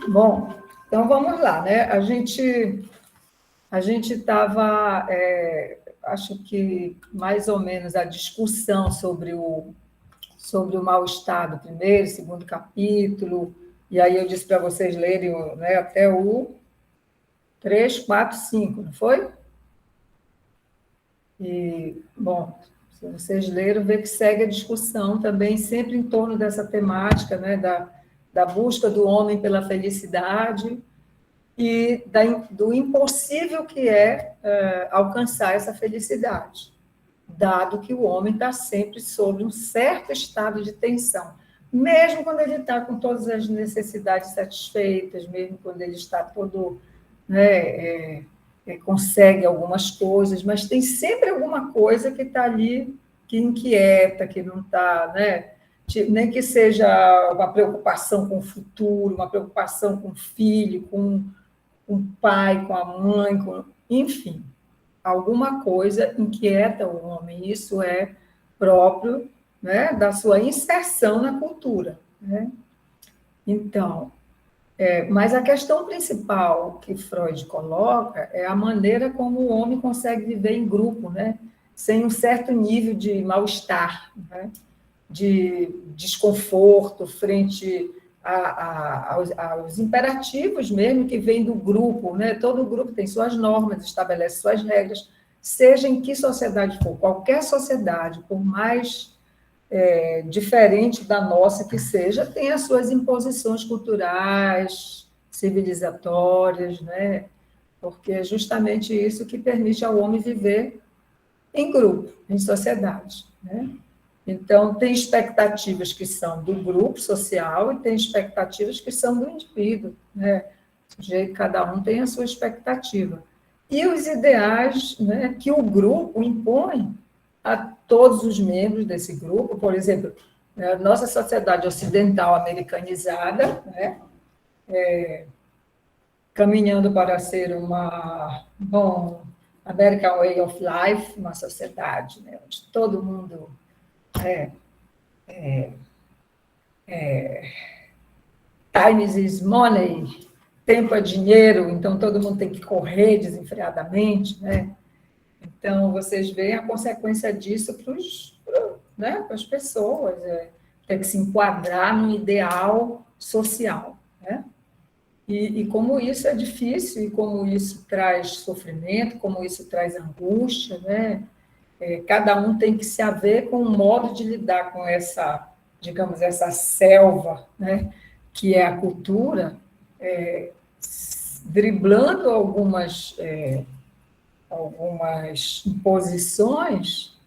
Bom, então vamos lá, né? A gente estava, acho que mais ou menos a discussão sobre o mal-estar do primeiro, segundo capítulo, e aí eu disse para vocês lerem, né, até o 3, 4, 5, não foi? E, bom, se vocês leram, vê que segue a discussão também, sempre em torno dessa temática, né, da busca do homem pela felicidade e do impossível que é alcançar essa felicidade, dado que o homem está sempre sob um certo estado de tensão, mesmo quando ele está com todas as necessidades satisfeitas, mesmo quando ele está todo, né, consegue algumas coisas, mas tem sempre alguma coisa que está ali que inquieta, que não está, né? Nem que seja uma preocupação com o futuro, uma preocupação com o filho, com o pai, com a mãe, enfim, alguma coisa inquieta o homem. Isso é próprio, né, da sua inserção na cultura, né? Então, mas a questão principal que Freud coloca é a maneira como o homem consegue viver em grupo, né? Sem um certo nível de mal-estar, né? De desconforto frente aos imperativos mesmo que vêm do grupo, né? Todo grupo tem suas normas, estabelece suas regras, seja em que sociedade for, qualquer sociedade, por mais diferente da nossa que seja, tem as suas imposições culturais, civilizatórias, né? Porque é justamente isso que permite ao homem viver em grupo, em sociedade, né? Então, tem expectativas que são do grupo social e tem expectativas que são do indivíduo, né? Cada um tem a sua expectativa. E os ideais, né, que o grupo impõe a todos os membros desse grupo, por exemplo, a nossa sociedade ocidental americanizada, né, caminhando para ser bom, American Way of Life, uma sociedade, né, onde todo mundo time is money, tempo é dinheiro, então todo mundo tem que correr desenfreadamente, né? Então, vocês veem a consequência disso né, para as pessoas, ter que se enquadrar no ideal social, né? E como isso é difícil, e como isso traz sofrimento, como isso traz angústia, né? Cada um tem que se haver com um modo de lidar com essa, digamos, essa selva, né? Que é a cultura, driblando algumas imposições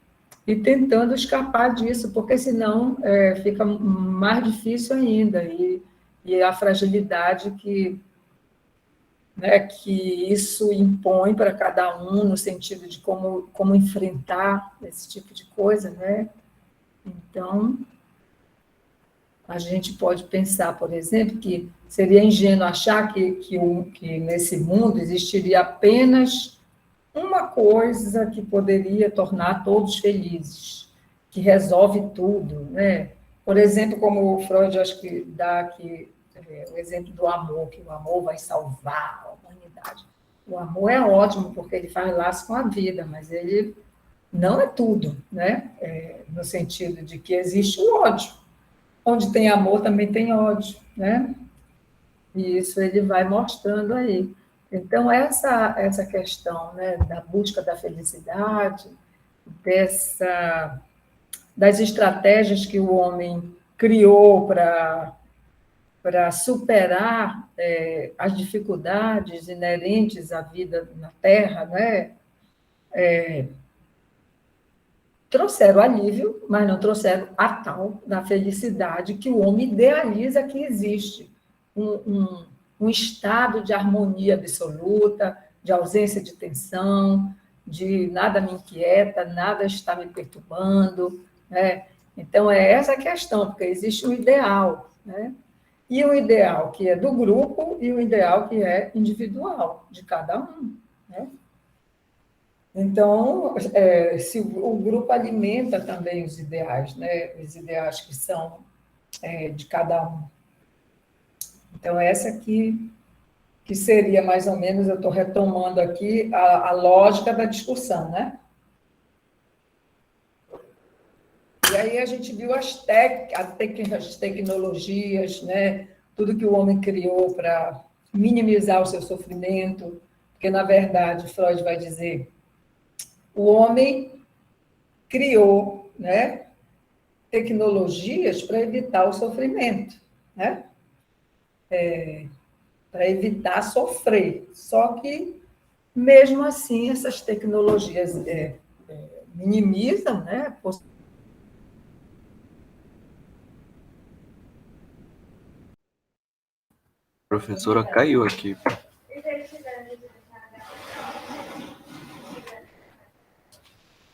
e tentando escapar disso, porque senão fica mais difícil ainda, e a fragilidade né, que isso impõe para cada um, no sentido de como enfrentar esse tipo de coisa, né? Então, a gente pode pensar, por exemplo, que seria ingênuo achar que nesse mundo existiria apenas uma coisa que poderia tornar todos felizes, que resolve tudo, né? Por exemplo, como o Freud acho que dá aqui o exemplo do amor, que o amor vai salvar a humanidade. O amor é ótimo porque ele faz laço com a vida, mas ele não é tudo, né? No sentido de que existe o ódio. Onde tem amor também tem ódio, né? E isso ele vai mostrando aí. Então, essa questão, né, da busca da felicidade, dessa, das estratégias que o homem criou para superar as dificuldades inerentes à vida na Terra, né, trouxeram alívio, mas não trouxeram a tal da felicidade que o homem idealiza que existe. Um estado de harmonia absoluta, de ausência de tensão, de nada me inquieta, nada está me perturbando, né? Então, é essa a questão, porque existe um ideal, né? E o ideal que é do grupo e o ideal que é individual, de cada um, né? Então, se o grupo alimenta também os ideais, né? Os ideais que são de cada um. Então, essa aqui, que seria mais ou menos, eu estou retomando aqui a lógica da discussão, né? E aí a gente viu as tecnologias, né? Tudo que o homem criou para minimizar o seu sofrimento, porque, na verdade, Freud vai dizer, o homem criou, né, tecnologias para evitar o sofrimento, né? Para evitar sofrer. Só que, mesmo assim, essas tecnologias minimizam, né? A professora caiu aqui.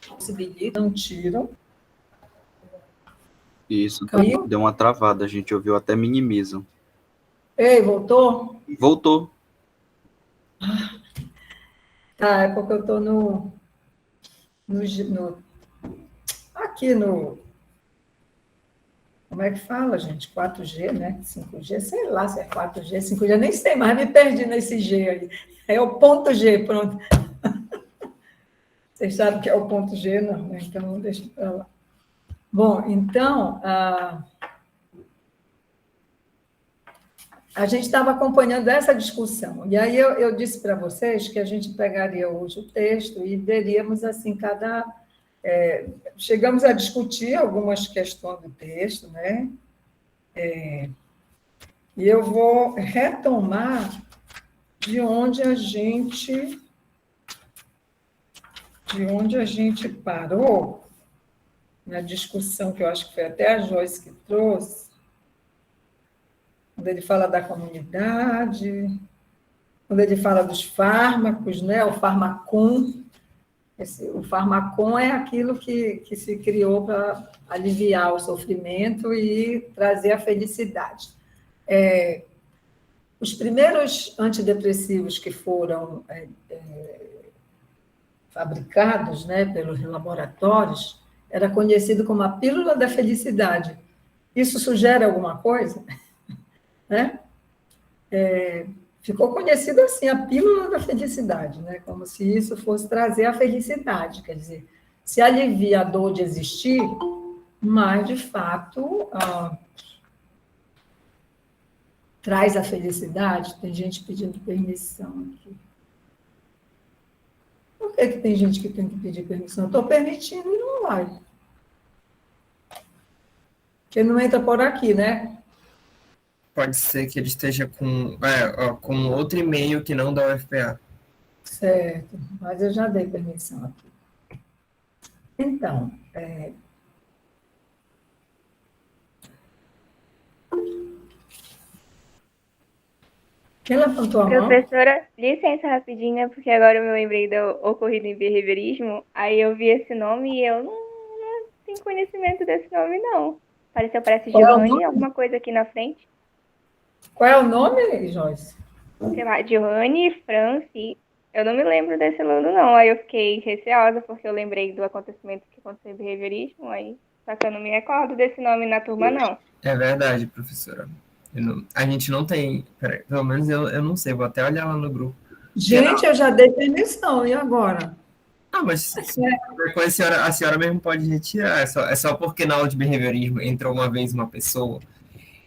Possibilitam, tiram. Isso, Caiu? deu uma travada, a gente ouviu até minimizam. Ei, voltou? Voltou. Tá, é porque eu estou aqui no. Como é que fala, gente? 4G, né? 5G, sei lá se é 4G, 5G, nem sei mais, me perdi nesse G aí. É o ponto G, pronto. Vocês sabem que é o ponto G, não, né? Então, deixa para lá. Bom, então, a gente estava acompanhando essa discussão, e aí eu disse para vocês que a gente pegaria hoje o texto e veríamos, assim, chegamos a discutir algumas questões do texto, né? E eu vou retomar de onde a gente parou, na discussão que eu acho que foi até a Joyce que trouxe, quando ele fala da comunidade, quando ele fala dos fármacos, né? O farmacon. O farmacon é aquilo que se criou para aliviar o sofrimento e trazer a felicidade. Os primeiros antidepressivos que foram fabricados, né, pelos laboratórios era conhecido como a pílula da felicidade. Isso sugere alguma coisa? Né? Ficou conhecido assim, a pílula da felicidade, né? Como se isso fosse trazer a felicidade, quer dizer, se alivia a dor de existir, mas, de fato, traz a felicidade. Tem gente pedindo permissão aqui. Por que tem gente que tem que pedir permissão? Estou permitindo e não vai. Porque não entra por aqui, né? Pode ser que ele esteja com outro e-mail que não da UFPA. Certo, mas eu já dei permissão aqui. Então, quem levantou a mão? Professora, licença rapidinho, porque agora eu me lembrei do ocorrido em behaviorismo, aí eu vi esse nome e eu não tenho conhecimento desse nome, não. Parece Qual é o Giovanni, nome? alguma coisa aqui na frente. Qual é o nome, Joyce? Sei lá, Giovanni, France, eu não me lembro desse aluno, não. Aí eu fiquei receosa, porque eu lembrei do acontecimento que aconteceu em behaviorismo, aí só que eu não me recordo desse nome na turma, não. É verdade, professora. A gente não tem. Peraí, pelo menos eu não sei, vou até olhar lá no grupo. Gente, eu já dei permissão, e agora? Ah, mas a senhora mesmo pode retirar. É só porque na aula de behaviorismo entrou uma vez uma pessoa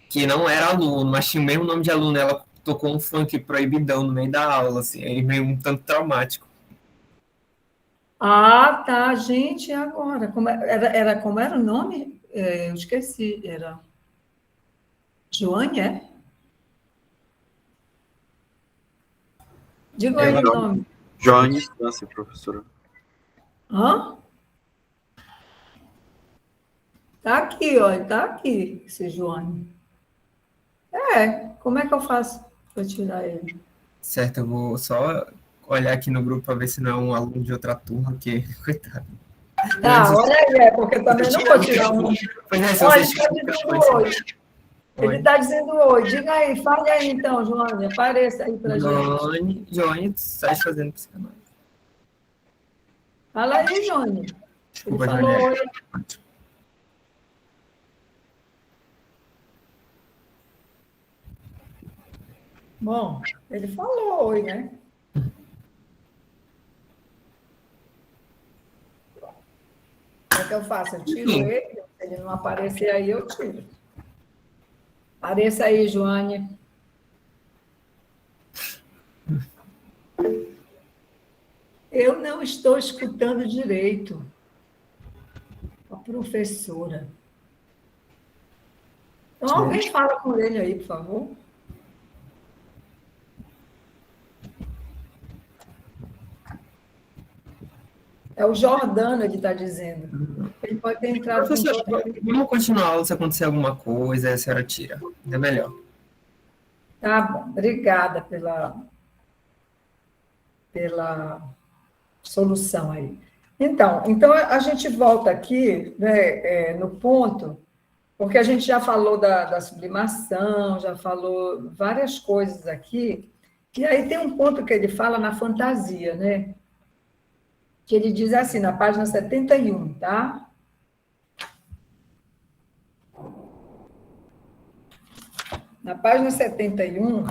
que não era aluno, mas tinha o mesmo nome de aluno. Ela tocou um funk proibidão no meio da aula, assim, aí meio um tanto traumático. Ah, tá, gente, e agora? Como era o nome? Eu esqueci, era Joane, é? Diga aí o nome. Joane França, professora. Hã? Tá aqui, olha, tá aqui, esse Joane. Como é que eu faço para tirar ele? Certo, eu vou só olhar aqui no grupo para ver se não é um aluno de outra turma, porque, coitado. Tá, olha aí, porque eu também não vou tirar um. Pois é, se Olha, vocês ele está dizendo oi. Ele está dizendo oi. Diga aí, fale aí então, Joane, apareça aí para gente. Joane, sai fazendo psicanálise. Fala aí, Joane. Ele Desculpa, falou Joane. oi. Bom, ele falou oi, né? O que é que eu faço? Eu tiro Sim. ele, se ele não aparecer aí, eu tiro. Apareça aí, Joane. Eu não estou escutando direito a professora. Então, alguém fala com ele aí, por favor. É o Jordano, ele está dizendo. Ele pode ter entrado com Professor, todo... vamos continuar a aula, se acontecer alguma coisa, a senhora tira. É melhor. Tá bom, obrigada pela solução aí. Então a gente volta aqui, né, no ponto, porque a gente já falou da sublimação, já falou várias coisas aqui, e aí tem um ponto que ele fala na fantasia, né? Que ele diz assim, na página 71, tá? Na página 71,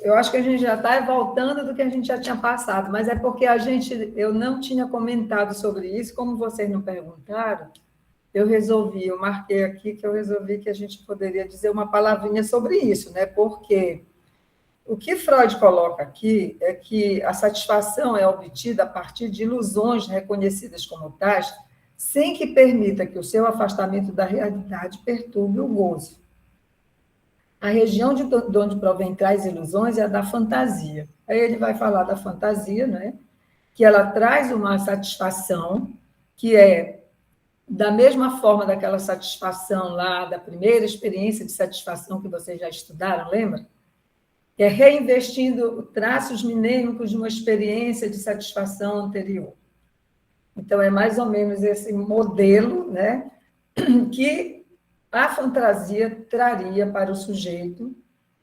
eu acho que a gente já está voltando do que a gente já tinha passado, mas é porque eu não tinha comentado sobre isso, como vocês não perguntaram, eu marquei aqui que eu resolvi que a gente poderia dizer uma palavrinha sobre isso, né? Porque o que Freud coloca aqui é que a satisfação é obtida a partir de ilusões reconhecidas como tais, sem que permita que o seu afastamento da realidade perturbe o gozo. A região de onde provém tais ilusões é a da fantasia. Aí ele vai falar da fantasia, né? Que ela traz uma satisfação que é da mesma forma daquela satisfação lá, da primeira experiência de satisfação que vocês já estudaram, lembra? É reinvestindo traços minêmicos de uma experiência de satisfação anterior. Então, é mais ou menos esse modelo, né, que a fantasia traria para o sujeito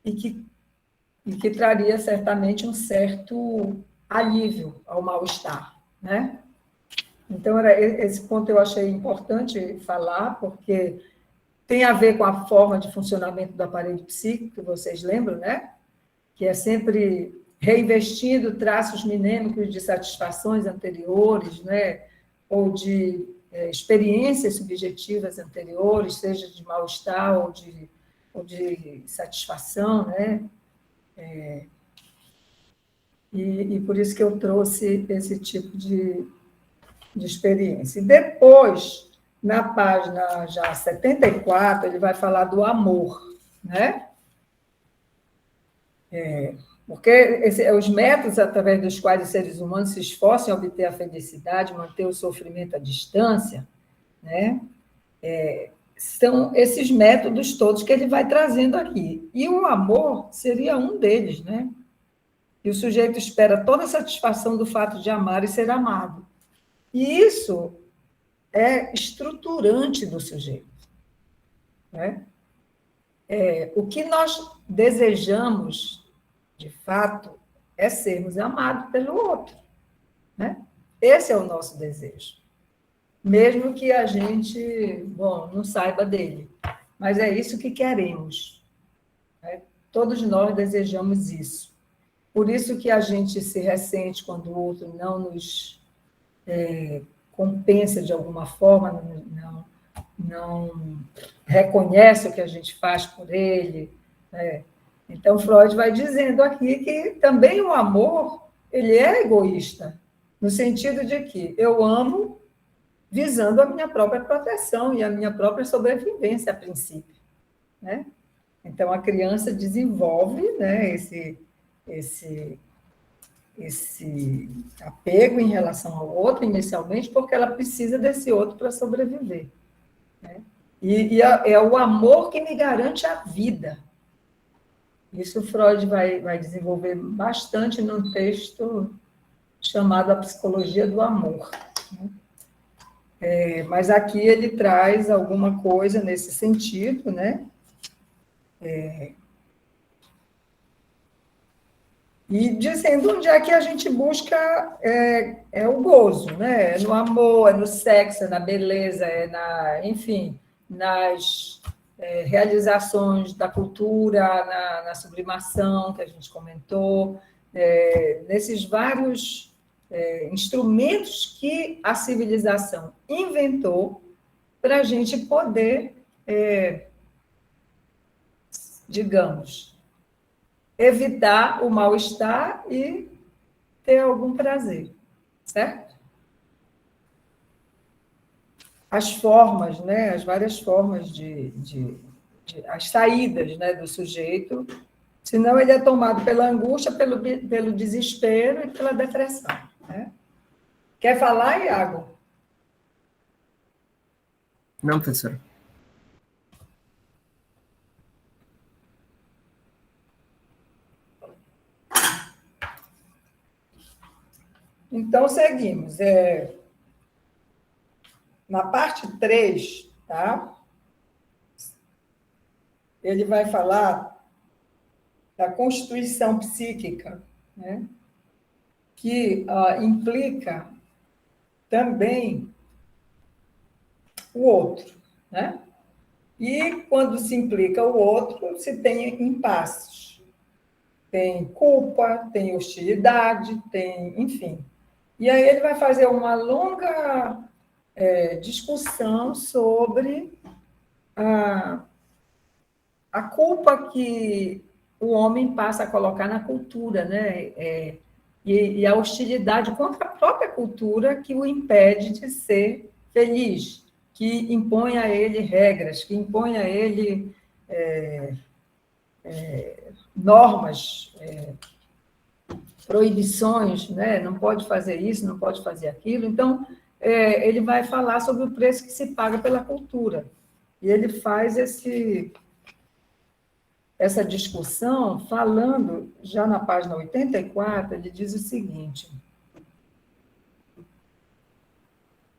e que traria certamente um certo alívio ao mal-estar, né? Então, esse ponto eu achei importante falar, porque tem a ver com a forma de funcionamento do aparelho psíquico, que vocês lembram, né? Que é sempre reinvestindo traços minêmicos de satisfações anteriores, né? Ou de experiências subjetivas anteriores, seja de mal-estar ou de satisfação, né? E por isso que eu trouxe esse tipo de experiência. E depois, na página já 74, ele vai falar do amor, né? Porque os métodos através dos quais os seres humanos se esforçam em obter a felicidade, manter o sofrimento à distância, né? São esses métodos todos que ele vai trazendo aqui. E o amor seria um deles, né? E o sujeito espera toda a satisfação do fato de amar e ser amado. E isso é estruturante do sujeito, né? O que nós desejamos, de fato, é sermos amados pelo outro, né? Esse é o nosso desejo. Mesmo que a gente, não saiba dele. Mas é isso que queremos, né? Todos nós desejamos isso. Por isso que a gente se ressente quando o outro não nos compensa de alguma forma, não reconhece o que a gente faz por ele, né? Então, Freud vai dizendo aqui que também o amor, ele é egoísta, no sentido de que eu amo visando a minha própria proteção e a minha própria sobrevivência, a princípio, né? Então, a criança desenvolve, né, esse apego em relação ao outro, inicialmente, porque ela precisa desse outro para sobreviver, né? E é o amor que me garante a vida. Isso Freud vai desenvolver bastante num texto chamado A Psicologia do Amor, né? Mas aqui ele traz alguma coisa nesse sentido, né? E dizendo onde é que a gente busca o gozo, né? É no amor, é no sexo, é na beleza, enfim, nas realizações da cultura, na sublimação que a gente comentou, nesses vários instrumentos que a civilização inventou para a gente poder, digamos, evitar o mal-estar e ter algum prazer, certo? As formas, né, as várias formas as saídas, né, do sujeito, senão ele é tomado pela angústia, pelo desespero e pela depressão. Né? Quer falar, Iago? Não, professora. Então, seguimos. Na parte 3, tá? Ele vai falar da constituição psíquica, né? Que implica também o outro, né? E quando se implica o outro, se tem impasses. Tem culpa, tem hostilidade, tem, enfim. E aí ele vai fazer uma longa discussão sobre a culpa que o homem passa a colocar na cultura, né? E a hostilidade contra a própria cultura que o impede de ser feliz, que impõe a ele regras, que impõe a ele normas, proibições, né? Não pode fazer isso, não pode fazer aquilo. Então, ele vai falar sobre o preço que se paga pela cultura. E ele faz essa discussão falando, já na página 84, ele diz o seguinte.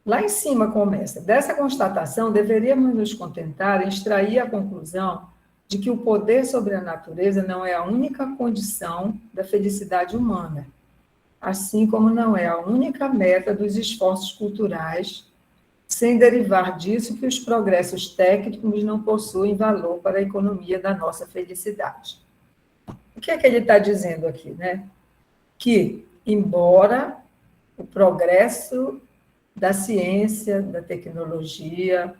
Lá em cima começa, dessa constatação, deveríamos nos contentar em extrair a conclusão de que o poder sobre a natureza não é a única condição da felicidade humana, assim como não é a única meta dos esforços culturais, sem derivar disso que os progressos técnicos não possuem valor para a economia da nossa felicidade. O que é que ele está dizendo aqui, né? Que, embora o progresso da ciência, da tecnologia,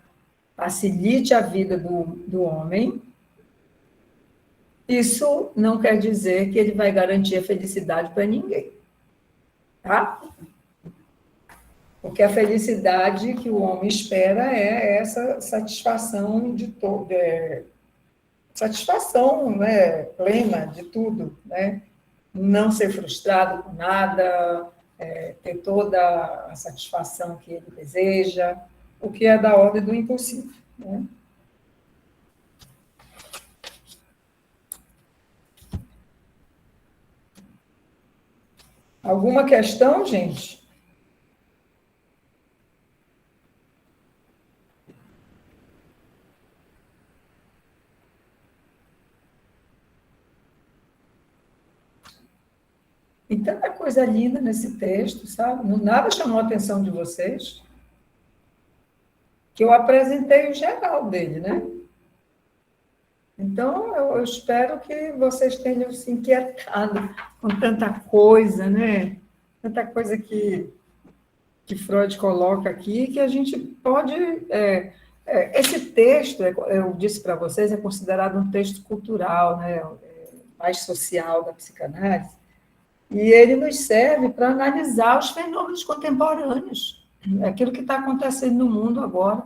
facilite a vida do homem, isso não quer dizer que ele vai garantir a felicidade para ninguém. Tá? Porque a felicidade que o homem espera é essa satisfação satisfação, né, plena de tudo, né? Não ser frustrado com nada, ter toda a satisfação que ele deseja, o que é da ordem do impossível. Né? Alguma questão, gente? Tem tanta coisa linda nesse texto, sabe? Nada chamou a atenção de vocês. Que eu apresentei o geral dele, né? Então, eu espero que vocês tenham se inquietado com tanta coisa, né? Tanta coisa que Freud coloca aqui, que a gente pode... esse texto, eu disse para vocês, é considerado um texto cultural, né? Mais social da psicanálise, e ele nos serve para analisar os fenômenos contemporâneos, aquilo que está acontecendo no mundo agora.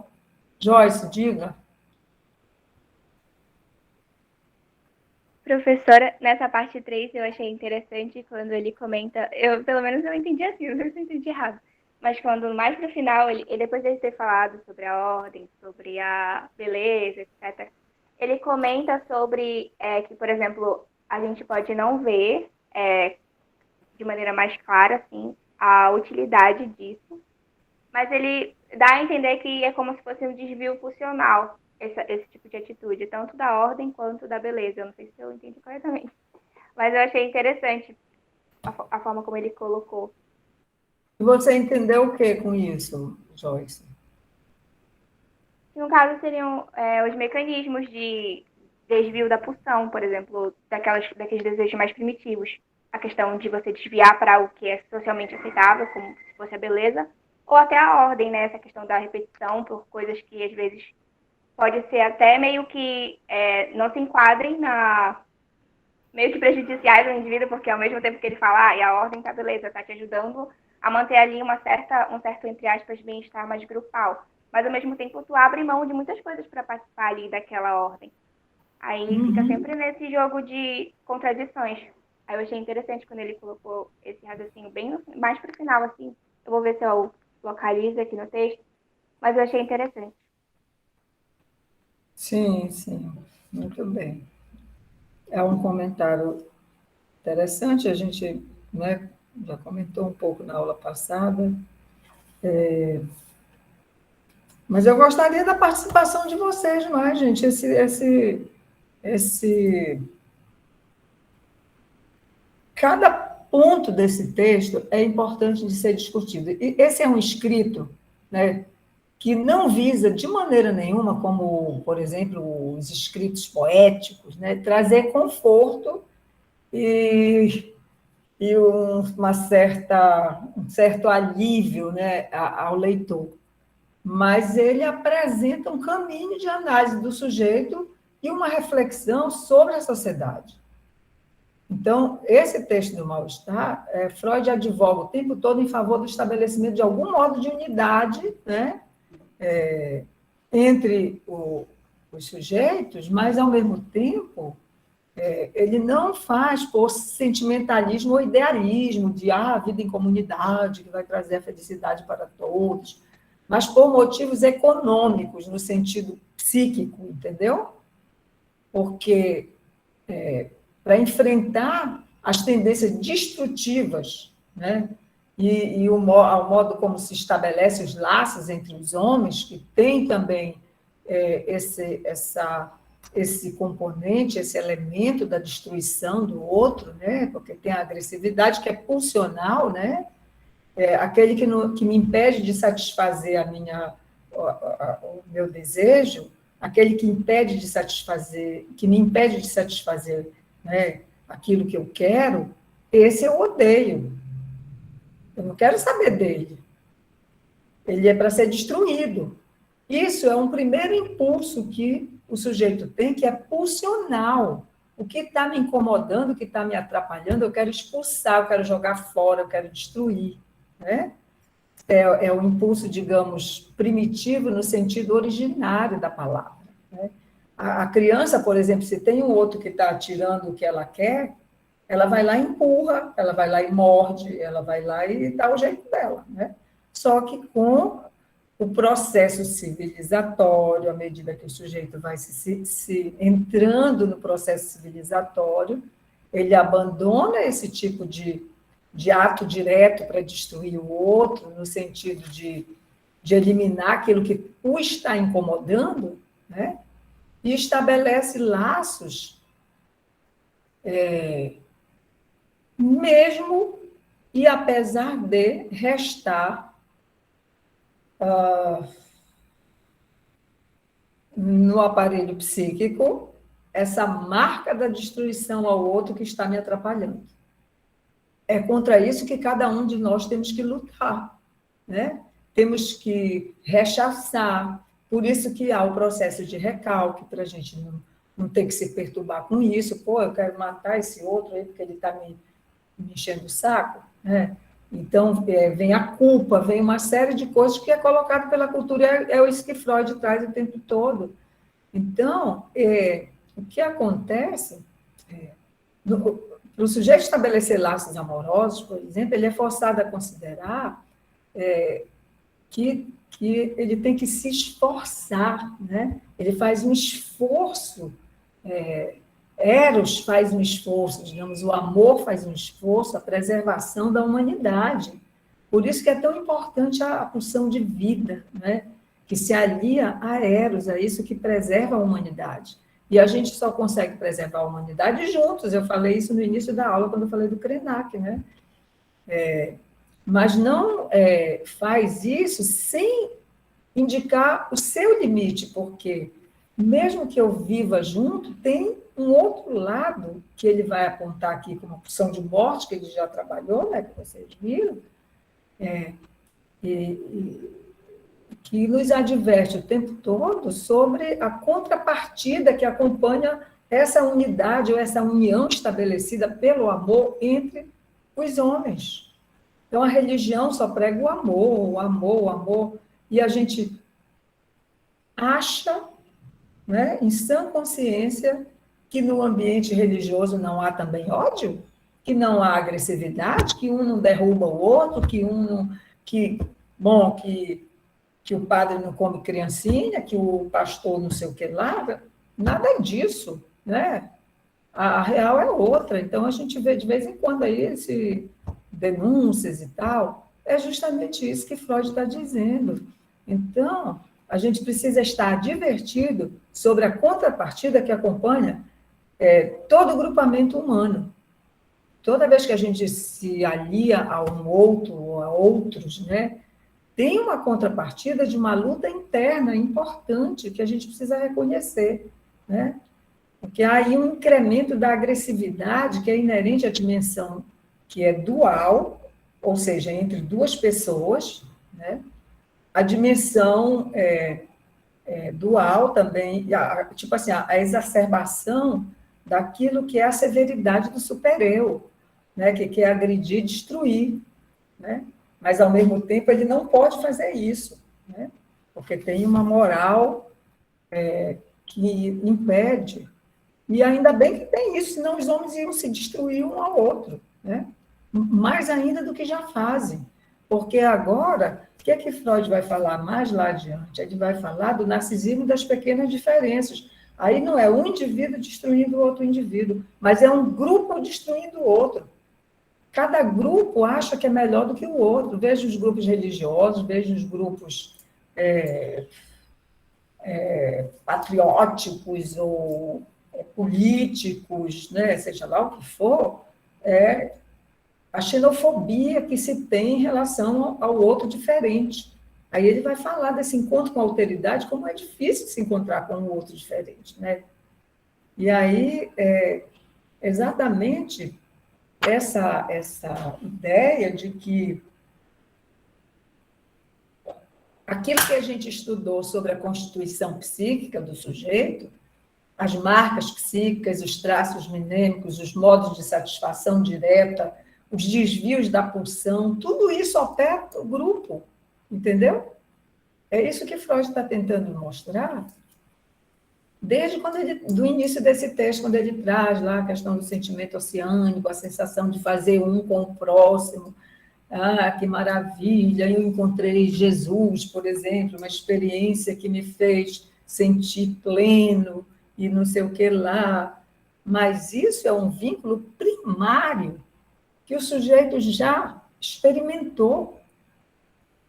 Joyce, diga. Professora, nessa parte 3 eu achei interessante quando ele comenta, pelo menos eu entendi assim, não sei se eu entendi errado, mas quando mais no final, ele depois de ter falado sobre a ordem, sobre a beleza, etc., ele comenta sobre que, por exemplo, a gente pode não ver de maneira mais clara assim, a utilidade disso, mas ele dá a entender que é como se fosse um desvio funcional, esse tipo de atitude, tanto da ordem quanto da beleza. Eu não sei se eu entendi corretamente, mas eu achei interessante a forma como ele colocou. E você entendeu o que com isso, Joyce? Que No caso, seriam os mecanismos de desvio da pulsão, por exemplo, daqueles desejos mais primitivos. A questão de você desviar para algo que é socialmente aceitável, como se fosse a beleza, ou até a ordem, né? Essa questão da repetição por coisas que, às vezes, pode ser até meio que não se enquadrem meio que prejudiciais ao indivíduo, porque ao mesmo tempo que ele fala, e a ordem tá beleza, tá te ajudando a manter ali um certo, entre aspas, bem-estar mais grupal. Mas, ao mesmo tempo, tu abre mão de muitas coisas para participar ali daquela ordem. Aí fica sempre nesse jogo de contradições. Aí eu achei interessante quando ele colocou esse raciocínio bem mais pro final, assim. Eu vou ver se eu localizo aqui no texto, mas eu achei interessante. Sim, sim, muito bem. É um comentário interessante, a gente, né, já comentou um pouco na aula passada, mas eu gostaria da participação de vocês mais, gente, cada ponto desse texto é importante de ser discutido. E esse é um escrito, né, que não visa de maneira nenhuma, como, por exemplo, os escritos poéticos, né, trazer conforto e um certo alívio, né, ao leitor. Mas ele apresenta um caminho de análise do sujeito e uma reflexão sobre a sociedade. Então, esse texto do mal-estar, Freud advoga o tempo todo em favor do estabelecimento de algum modo de unidade, né, entre os sujeitos, mas, ao mesmo tempo, ele não faz por sentimentalismo ou idealismo de a vida em comunidade, que vai trazer a felicidade para todos, mas por motivos econômicos, no sentido psíquico, entendeu? Porque para enfrentar as tendências destrutivas, né? E ao modo como se estabelece os laços entre os homens, que tem também esse componente, esse elemento da destruição do outro, né? Porque tem a agressividade que é pulsional, né? Aquele que me impede de satisfazer o meu desejo, aquele que me impede de satisfazer, né, aquilo que eu quero, esse eu odeio. Eu não quero saber dele. Ele é para ser destruído. Isso é um primeiro impulso que o sujeito tem, que é pulsional. O que está me incomodando, o que está me atrapalhando, eu quero expulsar, eu quero jogar fora, eu quero destruir. Né? É o impulso, digamos, primitivo no sentido originário da palavra. Né? A criança, por exemplo, se tem um outro que está tirando o que ela quer, ela vai lá e empurra, ela vai lá e morde, ela vai lá e dá o jeito dela. Né? Só que com o processo civilizatório, à medida que o sujeito vai se entrando no processo civilizatório, ele abandona esse tipo de ato direto para destruir o outro, no sentido de eliminar aquilo que o está incomodando, né? E estabelece laços, mesmo e apesar de restar no aparelho psíquico essa marca da destruição ao outro que está me atrapalhando. É contra isso que cada um de nós temos que lutar, né? Temos que rechaçar, por isso que há o processo de recalque, para a gente não ter que se perturbar com isso. Pô, eu quero matar esse outro aí porque ele está me enchendo o saco, né? Então, vem a culpa, vem uma série de coisas que é colocado pela cultura, é isso que Freud traz o tempo todo. Então, o que acontece, para o sujeito estabelecer laços amorosos, por exemplo, ele é forçado a considerar que ele tem que se esforçar, né? Ele faz um esforço, Eros faz um esforço, digamos, o amor faz um esforço, a preservação da humanidade. Por isso que é tão importante a pulsão de vida, né? Que se alia a Eros, a isso que preserva a humanidade. E a gente só consegue preservar a humanidade juntos. Eu falei isso no início da aula, quando eu falei do Krenak, né? Mas não faz isso sem indicar o seu limite, porque mesmo que eu viva junto, tem um outro lado que ele vai apontar aqui como opção de morte, que ele já trabalhou, né, que vocês viram, que nos adverte o tempo todo sobre a contrapartida que acompanha essa unidade ou essa união estabelecida pelo amor entre os homens. Então, a religião só prega o amor, o amor, o amor, e a gente acha, né, em sã consciência, que no ambiente religioso não há também ódio, que não há agressividade, que um não derruba o outro, que um não, que o padre não come criancinha, que o pastor não sei o que lá, nada disso, né? A real é outra. Então, a gente vê de vez em quando aí denúncias e tal, é justamente isso que Freud está dizendo. Então, a gente precisa estar advertido sobre a contrapartida que acompanha todo o grupamento humano. Toda vez que a gente se alia a um outro ou a outros, né, tem uma contrapartida de uma luta interna importante que a gente precisa reconhecer, né? Porque há aí um incremento da agressividade que é inerente à dimensão que é dual, ou seja, entre duas pessoas, né? A dimensão dual também, tipo assim, a exacerbação daquilo que é a severidade do super-eu, né? Que quer agredir, destruir, né? Mas, ao mesmo tempo, ele não pode fazer isso, né? Porque tem uma moral que impede. E ainda bem que tem isso, senão os homens iam se destruir um ao outro, né? Mais ainda do que já fazem. Porque agora, o que é que Freud vai falar mais lá adiante? Ele vai falar do narcisismo das pequenas diferenças. Aí não é um indivíduo destruindo o outro indivíduo, mas é um grupo destruindo o outro. Cada grupo acha que é melhor do que o outro. Veja os grupos religiosos, veja os grupos patrióticos ou políticos, né? Seja lá o que for, a xenofobia que se tem em relação ao outro diferente. Aí ele vai falar desse encontro com a alteridade, como é difícil se encontrar com o outro diferente, né? E aí, exatamente essa ideia de que aquilo que a gente estudou sobre a constituição psíquica do sujeito, as marcas psíquicas, os traços mnêmicos, os modos de satisfação direta, os desvios da pulsão, tudo isso opera o grupo, entendeu? É isso que Freud está tentando mostrar desde do início desse texto, quando ele traz lá a questão do sentimento oceânico, a sensação de fazer um com o próximo. Ah, que maravilha! Eu encontrei Jesus, por exemplo, uma experiência que me fez sentir pleno e não sei o que lá. Mas isso é um vínculo primário que o sujeito já experimentou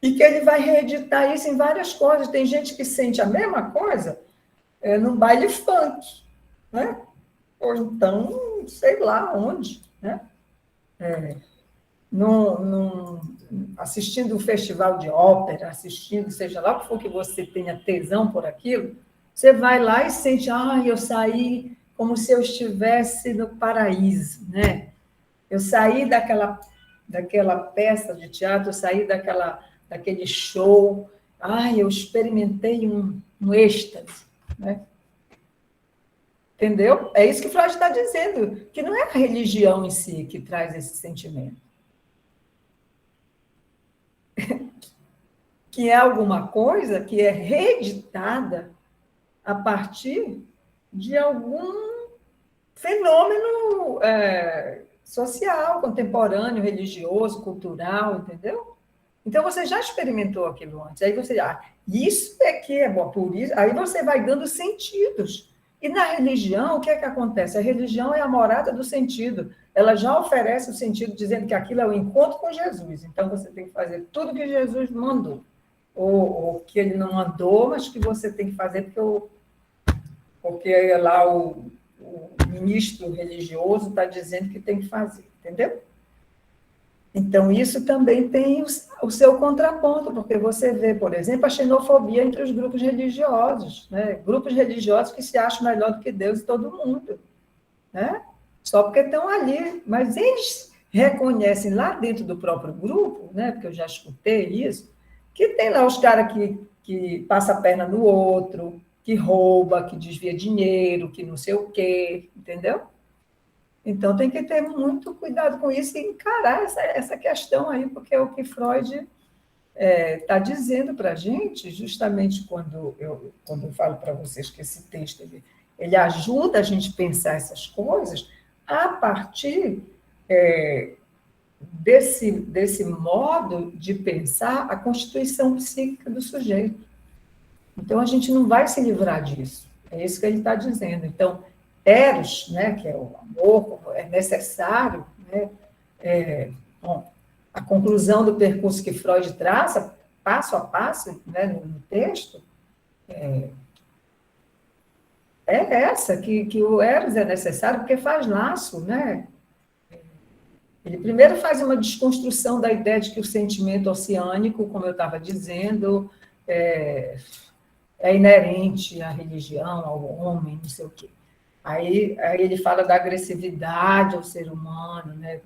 e que ele vai reeditar isso em várias coisas. Tem gente que sente a mesma coisa no baile funk, né? Ou então, sei lá onde, né? Assistindo um festival de ópera, assistindo, seja lá o que for que você tenha tesão por aquilo, você vai lá e sente, eu saí como se eu estivesse no paraíso, né? Eu saí daquela peça de teatro, eu saí daquele show, eu experimentei um êxtase, né? Entendeu? É isso que Freud está dizendo, que não é a religião em si que traz esse sentimento. Que é alguma coisa que é reeditada a partir de algum fenômeno social, contemporâneo, religioso, cultural, entendeu? Então, você já experimentou aquilo antes. Aí você, isso é que é bom, por isso. Aí você vai dando sentidos. E na religião, o que é que acontece? A religião é a morada do sentido. Ela já oferece o sentido, dizendo que aquilo é o encontro com Jesus. Então, você tem que fazer tudo que Jesus mandou. Ou que ele não mandou, mas que você tem que fazer porque lá o ministro religioso está dizendo que tem que fazer. Entendeu? Então, isso também tem o seu contraponto, porque você vê, por exemplo, a xenofobia entre os grupos religiosos, né? Grupos religiosos que se acham melhor do que Deus e todo mundo, né? Só porque estão ali, mas eles reconhecem lá dentro do próprio grupo, né? Porque eu já escutei isso, que tem lá os caras que passa a perna no outro, que rouba, que desvia dinheiro, que não sei o quê, entendeu? Então, tem que ter muito cuidado com isso e encarar essa questão aí, porque é o que Freud está dizendo para a gente, justamente quando eu falo para vocês que esse texto ele ajuda a gente a pensar essas coisas a partir desse modo de pensar a constituição psíquica do sujeito. Então, a gente não vai se livrar disso. É isso que ele está dizendo. Então, Eros, né, que é o amor, é necessário, né, bom, a conclusão do percurso que Freud traça, passo a passo, né, no texto, é essa, que o Eros é necessário porque faz laço, né? Ele primeiro faz uma desconstrução da ideia de que o sentimento oceânico, como eu estava dizendo, é inerente à religião, ao homem, não sei o quê. Aí ele fala da agressividade ao ser humano, né?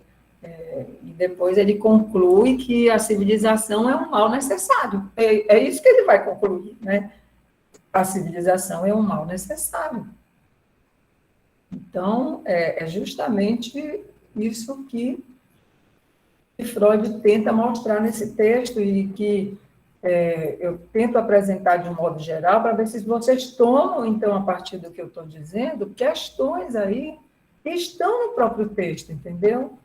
E depois ele conclui que a civilização é um mal necessário. É isso que ele vai concluir, né? A civilização é um mal necessário. Então, é justamente isso que Freud tenta mostrar nesse texto e que eu tento apresentar de um modo geral para ver se vocês tomam, então, a partir do que eu estou dizendo, questões aí que estão no próprio texto, entendeu?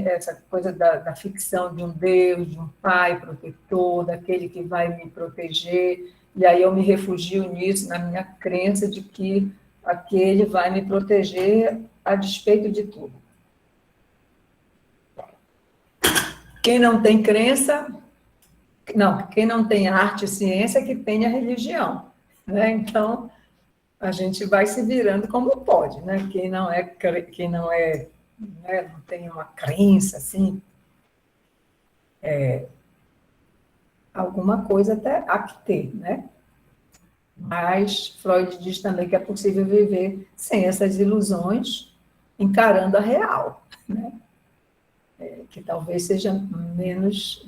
Essa coisa da ficção de um Deus, de um pai protetor, daquele que vai me proteger, e aí eu me refugio nisso, na minha crença de que aquele vai me proteger a despeito de tudo. Quem não tem crença, quem não tem arte e ciência, que tenha religião, né? Então, a gente vai se virando como pode, né? Quem não tem uma crença, assim, alguma coisa até há que ter, né? Mas Freud diz também que é possível viver sem essas ilusões, encarando a real, né? Que talvez seja menos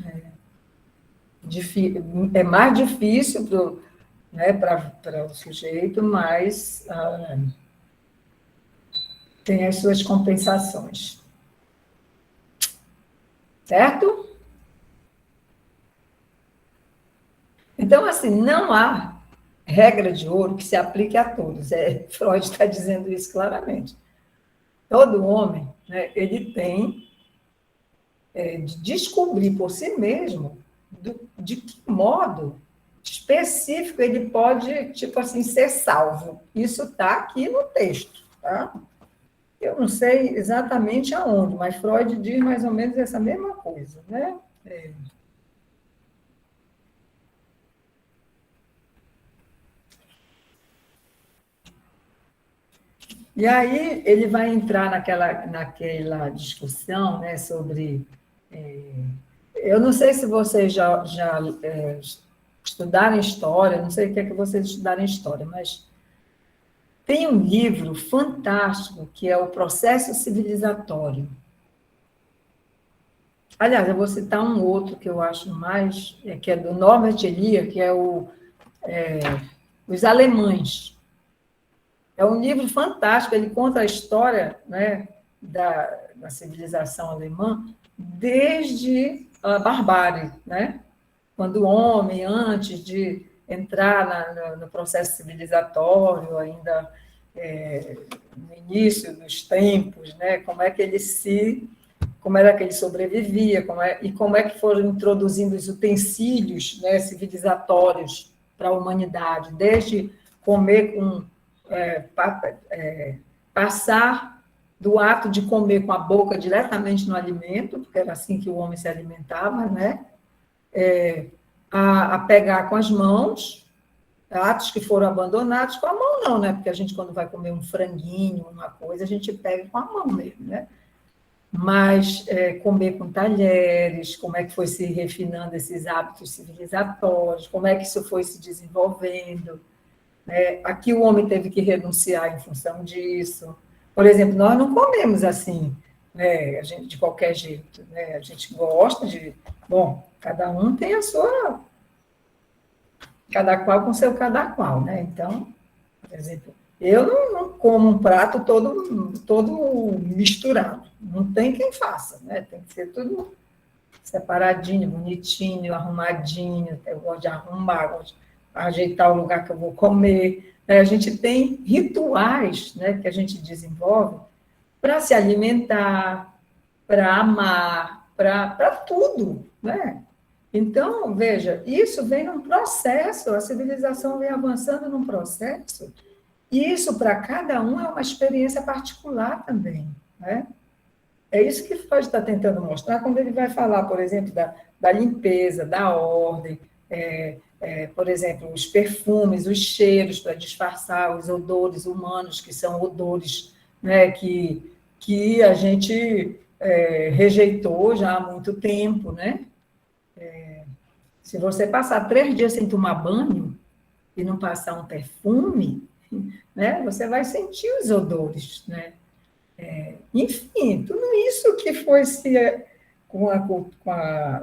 é mais difícil para o sujeito, mas tem as suas compensações. Certo? Então, assim, não há regra de ouro que se aplique a todos. Freud está dizendo isso claramente. Todo homem, né, ele tem de descobrir por si mesmo de que modo específico ele pode, tipo assim, ser salvo. Isso está aqui no texto, tá? Eu não sei exatamente aonde, mas Freud diz mais ou menos essa mesma coisa, né? E aí ele vai entrar naquela discussão, né, sobre... eu não sei se vocês já estudaram história, não sei o que é que vocês estudaram em história, mas tem um livro fantástico que é o Processo Civilizatório. Aliás, eu vou citar um outro que eu acho mais, que é do Norbert Elias, que é Os Alemães. É um livro fantástico, ele conta a história, né, da civilização alemã desde a barbárie, né? Quando o homem, antes de entrar no processo civilizatório, ainda no início dos tempos, né? Como era que ele sobrevivia, como é que foram introduzindo os utensílios, né, civilizatórios para a humanidade, desde comer passar do ato de comer com a boca diretamente no alimento, porque era assim que o homem se alimentava, né? A pegar com as mãos, atos que foram abandonados com a mão não, né? Porque a gente, quando vai comer um franguinho, uma coisa, a gente pega com a mão mesmo, né? mas comer com talheres, como é que foi se refinando esses hábitos civilizatórios, como é que isso foi se desenvolvendo. Né? Aqui o homem teve que renunciar em função disso. Por exemplo, nós não comemos assim, né, a gente, de qualquer jeito. Né? A gente gosta de... Bom, cada um tem a sua... Cada qual com seu cada qual, né? Então, por exemplo, eu não como um prato todo misturado. Não tem quem faça, né? Tem que ser tudo separadinho, bonitinho, arrumadinho. Eu gosto de arrumar, gosto de ajeitar o lugar que eu vou comer. A gente tem rituais, né, que a gente desenvolve para se alimentar, para amar, para tudo, né? Então, veja, isso vem num processo, a civilização vem avançando num processo, e isso para cada um é uma experiência particular também, né? É isso que Freud está tentando mostrar quando ele vai falar, por exemplo, da limpeza, da ordem, por exemplo, os perfumes, os cheiros para disfarçar os odores humanos, que são odores, né, que a gente rejeitou já há muito tempo, né? Se você passar 3 dias sem tomar banho e não passar um perfume, né, você vai sentir os odores, né? Enfim, tudo isso que foi com o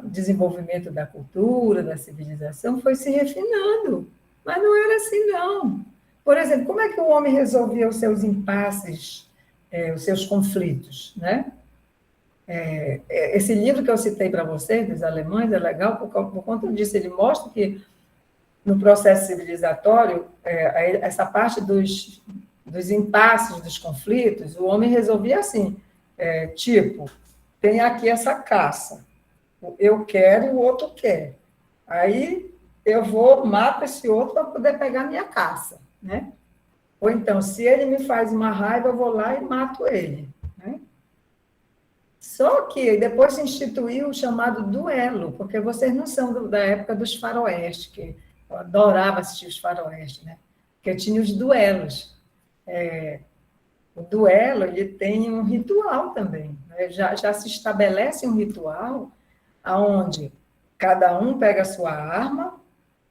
desenvolvimento da cultura, da civilização, foi se refinando, mas não era assim, não. Por exemplo, como é que o homem resolvia os seus impasses, os seus conflitos, né? Esse livro que eu citei para vocês, dos alemães, é legal por conta disso. Ele mostra que, no processo civilizatório, essa parte dos impasses, dos conflitos, o homem resolvia assim, tipo, tem aqui essa caça, eu quero e o outro quer. Aí eu mato esse outro para poder pegar minha caça, né? Ou então, se ele me faz uma raiva, eu vou lá e mato ele, né? Só que depois se instituiu o chamado duelo, porque vocês não são da época dos faroeste, que eu adorava assistir os faroeste, né? Porque tinha os duelos. O duelo, ele tem um ritual também, né? Já se estabelece um ritual onde cada um pega a sua arma,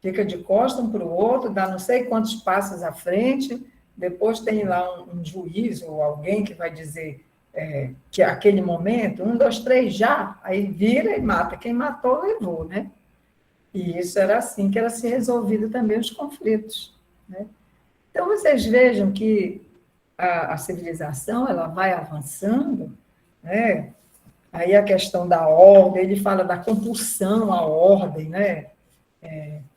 fica de costas um para o outro, dá não sei quantos passos à frente, depois tem lá um juiz ou alguém que vai dizer que aquele momento, 1, 2, 3, já, aí vira e mata. Quem matou, levou, né? E isso era assim que era se resolvido também os conflitos, né? Então, vocês vejam que a civilização ela vai avançando, né? Aí a questão da ordem, ele fala da compulsão à ordem, né?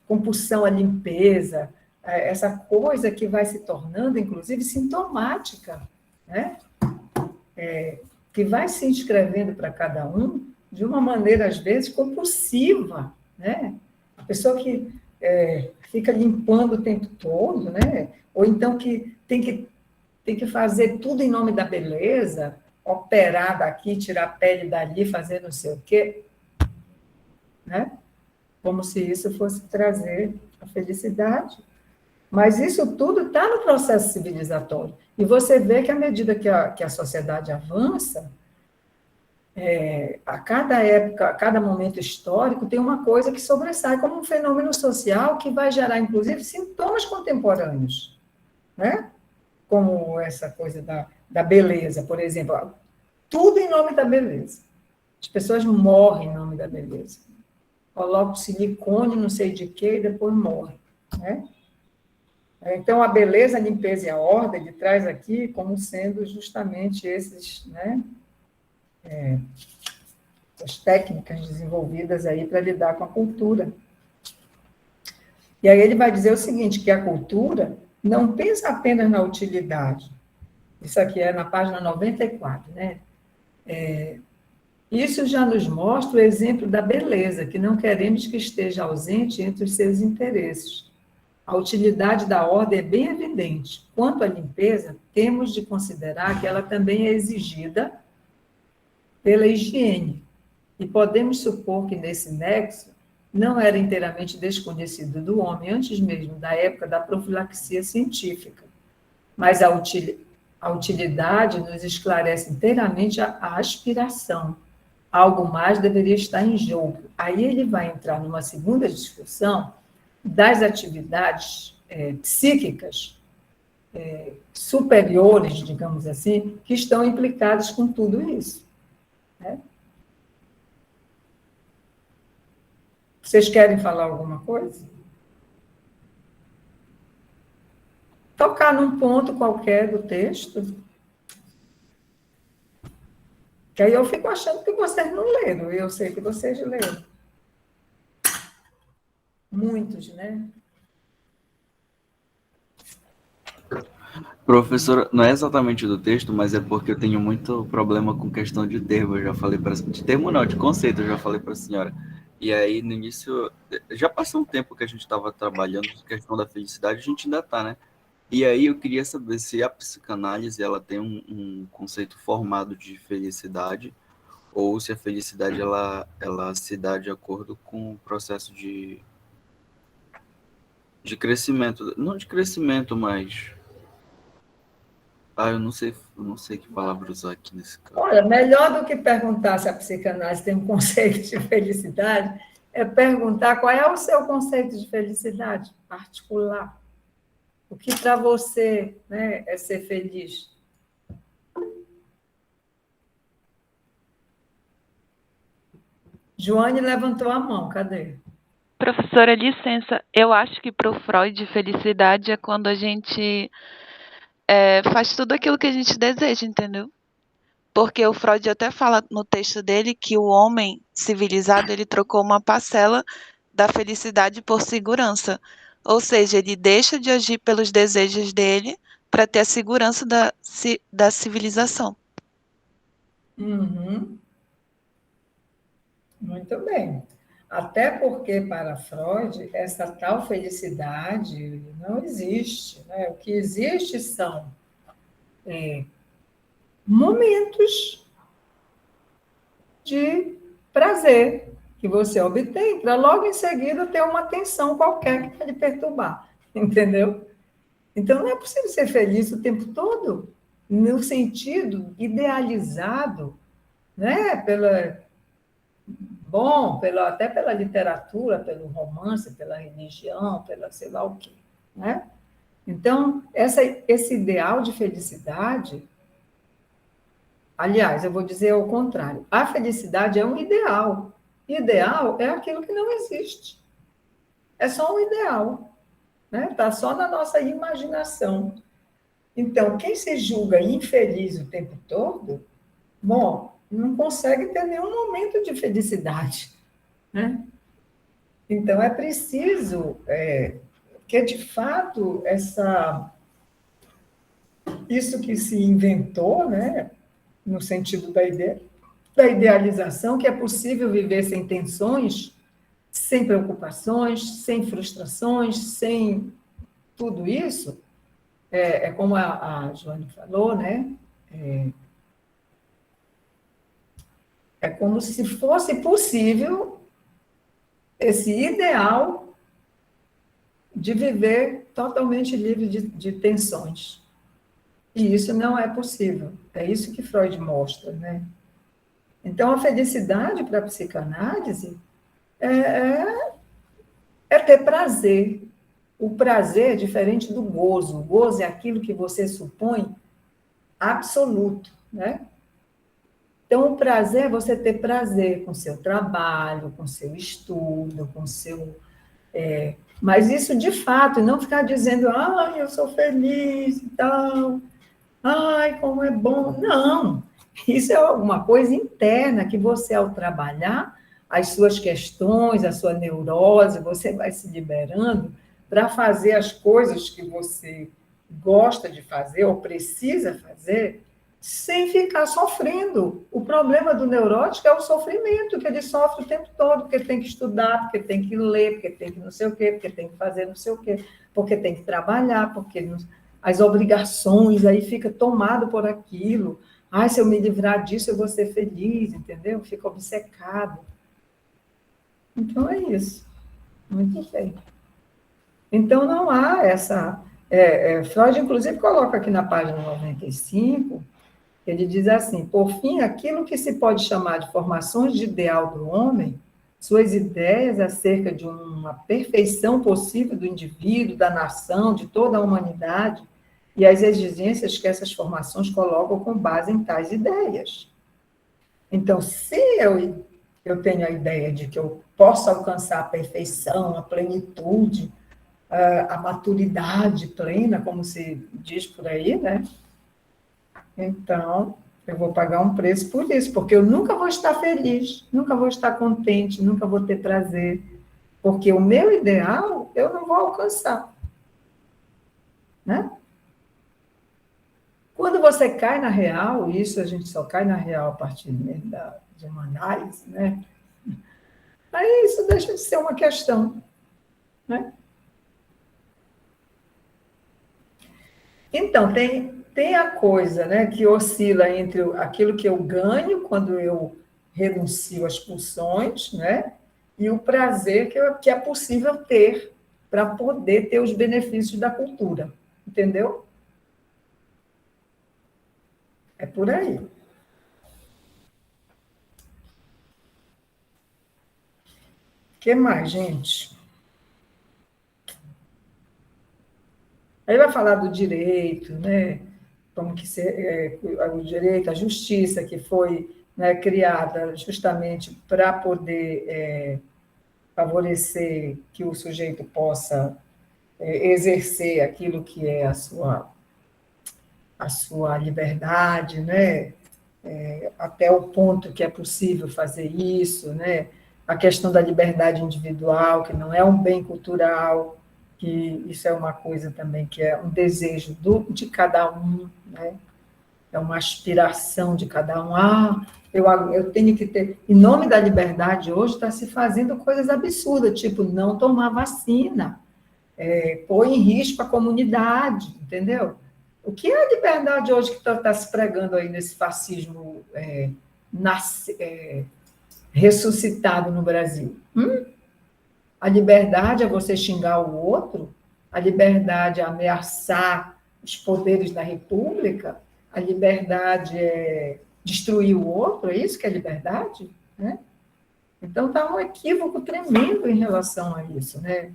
Compulsão à limpeza, essa coisa que vai se tornando, inclusive, sintomática, né? Que vai se inscrevendo para cada um de uma maneira, às vezes, compulsiva, né? A pessoa que fica limpando o tempo todo, né? Ou então que tem que fazer tudo em nome da beleza, operar daqui, tirar a pele dali, fazer não sei o quê, né? Como se isso fosse trazer a felicidade. Mas isso tudo está no processo civilizatório. E você vê que, à medida que a sociedade avança, a cada época, a cada momento histórico, tem uma coisa que sobressai como um fenômeno social que vai gerar, inclusive, sintomas contemporâneos, né? Como essa coisa da beleza, por exemplo. Tudo em nome da beleza. As pessoas morrem em nome da beleza. Colocam silicone, não sei de quê, e depois morrem, né? Então, a beleza, a limpeza e a ordem, ele traz aqui como sendo justamente esses, né, as técnicas desenvolvidas aí para lidar com a cultura. E aí ele vai dizer o seguinte, que a cultura não pensa apenas na utilidade. Isso aqui é na página 94, né? Isso já nos mostra o exemplo da beleza, que não queremos que esteja ausente entre os seus interesses. A utilidade da ordem é bem evidente. Quanto à limpeza, temos de considerar que ela também é exigida pela higiene. E podemos supor que nesse nexo não era inteiramente desconhecido do homem, antes mesmo da época da profilaxia científica. Mas A utilidade nos esclarece inteiramente a aspiração. Algo mais deveria estar em jogo. Aí ele vai entrar numa segunda discussão das atividades psíquicas superiores, digamos assim, que estão implicadas com tudo isso. Né? Vocês querem falar alguma coisa? Tocar num ponto qualquer do texto, que aí eu fico achando que vocês não leram, e eu sei que vocês leram. Muitos, né? Professora, não é exatamente do texto, mas é porque eu tenho muito problema com questão de termo. Eu já falei para de termo não, de conceito, eu já falei para a senhora. E aí, no início, já passou um tempo que a gente estava trabalhando com a questão da felicidade, a gente ainda está, né? E aí eu queria saber se a psicanálise ela tem um conceito formado de felicidade, ou se a felicidade ela se dá de acordo com o processo de crescimento. Não de crescimento, mas eu não sei que palavra usar aqui nesse caso. Olha, melhor do que perguntar se a psicanálise tem um conceito de felicidade, é perguntar qual é o seu conceito de felicidade particular. O que para você, né, é ser feliz? Joane levantou a mão, cadê? Professora, licença, eu acho que para o Freud, felicidade é quando a gente faz tudo aquilo que a gente deseja, entendeu? Porque o Freud até fala no texto dele que o homem civilizado, ele trocou uma parcela da felicidade por segurança. Ou seja, ele deixa de agir pelos desejos dele para ter a segurança da civilização. Uhum. Muito bem. Até porque, para Freud, essa tal felicidade não existe. Né? O que existe são momentos de prazer que você obtém, para logo em seguida ter uma tensão qualquer que vai lhe perturbar. Entendeu? Então, não é possível ser feliz o tempo todo, no sentido idealizado, né? Até pela literatura, pelo romance, pela religião, pela sei lá o quê, né? Então, esse ideal de felicidade, aliás, eu vou dizer ao contrário, a felicidade é um ideal. Ideal é aquilo que não existe. É só um ideal, né? Está só na nossa imaginação. Então, quem se julga infeliz o tempo todo, bom, não consegue ter nenhum momento de felicidade, né? Então, é preciso que, de fato, isso que se inventou, né, no sentido da idealização, que é possível viver sem tensões, sem preocupações, sem frustrações, sem tudo isso, como a Joane falou, né? É como se fosse possível esse ideal de viver totalmente livre de tensões. E isso não é possível. É isso que Freud mostra, né? Então, a felicidade para a psicanálise é ter prazer. O prazer é diferente do gozo. O gozo é aquilo que você supõe absoluto, né? Então, o prazer é você ter prazer com o seu trabalho, com o seu estudo, com o seu... mas isso de fato, e não ficar dizendo, eu sou feliz e tal, como é bom. Não, isso é alguma coisa interna que você, ao trabalhar as suas questões, a sua neurose, você vai se liberando para fazer as coisas que você gosta de fazer ou precisa fazer, sem ficar sofrendo. O problema do neurótico é o sofrimento, que ele sofre o tempo todo, porque tem que estudar, porque tem que ler, porque tem que não sei o quê, porque tem que fazer não sei o quê, porque tem que trabalhar, porque as obrigações, aí fica tomado por aquilo. Se eu me livrar disso, eu vou ser feliz, entendeu? Fica obcecado. Então, é isso. Muito bem. Então, não há Freud, inclusive, coloca aqui na página 95, ele diz assim: por fim, aquilo que se pode chamar de formações de ideal do homem, suas ideias acerca de uma perfeição possível do indivíduo, da nação, de toda a humanidade, e as exigências que essas formações colocam com base em tais ideias. Então, se eu tenho a ideia de que eu posso alcançar a perfeição, a plenitude, a maturidade plena, como se diz por aí, né? Então, eu vou pagar um preço por isso, porque eu nunca vou estar feliz, nunca vou estar contente, nunca vou ter prazer, porque o meu ideal eu não vou alcançar, né? Quando você cai na real, isso a gente só cai na real a partir mesmo de uma análise, né? Aí isso deixa de ser uma questão, né? Então, tem a coisa, né, que oscila entre aquilo que eu ganho quando eu renuncio às pulsões, né, e o prazer que é possível ter para poder ter os benefícios da cultura, entendeu? É por aí. O que mais, gente? Aí vai falar do direito, né? Como que o direito, a justiça que foi, né, criada justamente para poder favorecer que o sujeito possa exercer aquilo que é a sua liberdade, né? Até o ponto que é possível fazer isso, né? A questão da liberdade individual, que não é um bem cultural, que isso é uma coisa também que é um desejo de cada um, né? É uma aspiração de cada um. Eu tenho que ter. Em nome da liberdade, hoje está se fazendo coisas absurdas, tipo não tomar vacina, pôr em risco a comunidade, entendeu? O que é a liberdade hoje que está se pregando aí nesse fascismo ressuscitado no Brasil? A liberdade é você xingar o outro? A liberdade é ameaçar os poderes da República? A liberdade é destruir o outro? É isso que é liberdade? Né? Então, está um equívoco tremendo em relação a isso, né?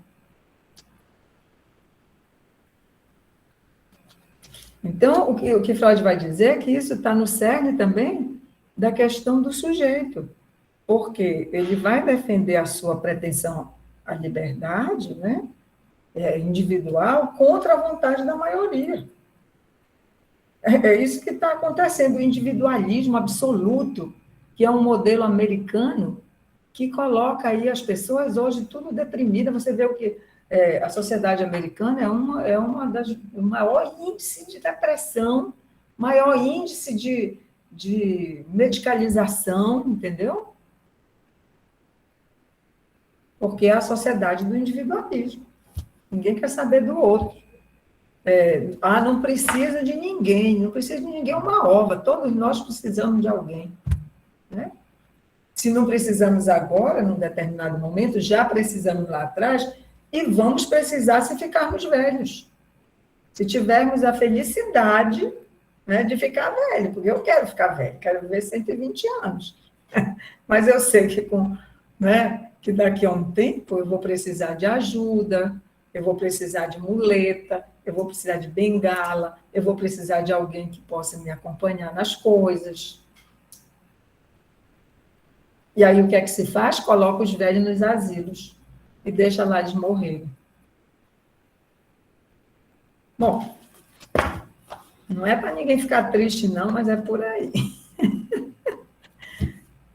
Então, o que Freud vai dizer é que isso está no cerne também da questão do sujeito, porque ele vai defender a sua pretensão à liberdade, né, individual, contra a vontade da maioria. É isso que está acontecendo, o individualismo absoluto, que é um modelo americano que coloca aí as pessoas hoje tudo deprimida. Você vê o que a sociedade americana é uma das o maior índice de depressão, maior índice de medicalização, entendeu? Porque é a sociedade do individualismo. Ninguém quer saber do outro. Não precisa de ninguém, não precisa de ninguém uma ova, todos nós precisamos de alguém, né? Se não precisamos agora, num determinado momento, já precisamos lá atrás, e vamos precisar se ficarmos velhos. Se tivermos a felicidade, né, de ficar velho, porque eu quero ficar velho, quero viver 120 anos. Mas eu sei que, que daqui a um tempo eu vou precisar de ajuda, eu vou precisar de muleta, eu vou precisar de bengala, eu vou precisar de alguém que possa me acompanhar nas coisas. E aí o que é que se faz? Coloca os velhos nos asilos e deixa lá eles morrerem. Bom, não é para ninguém ficar triste, não, mas é por aí.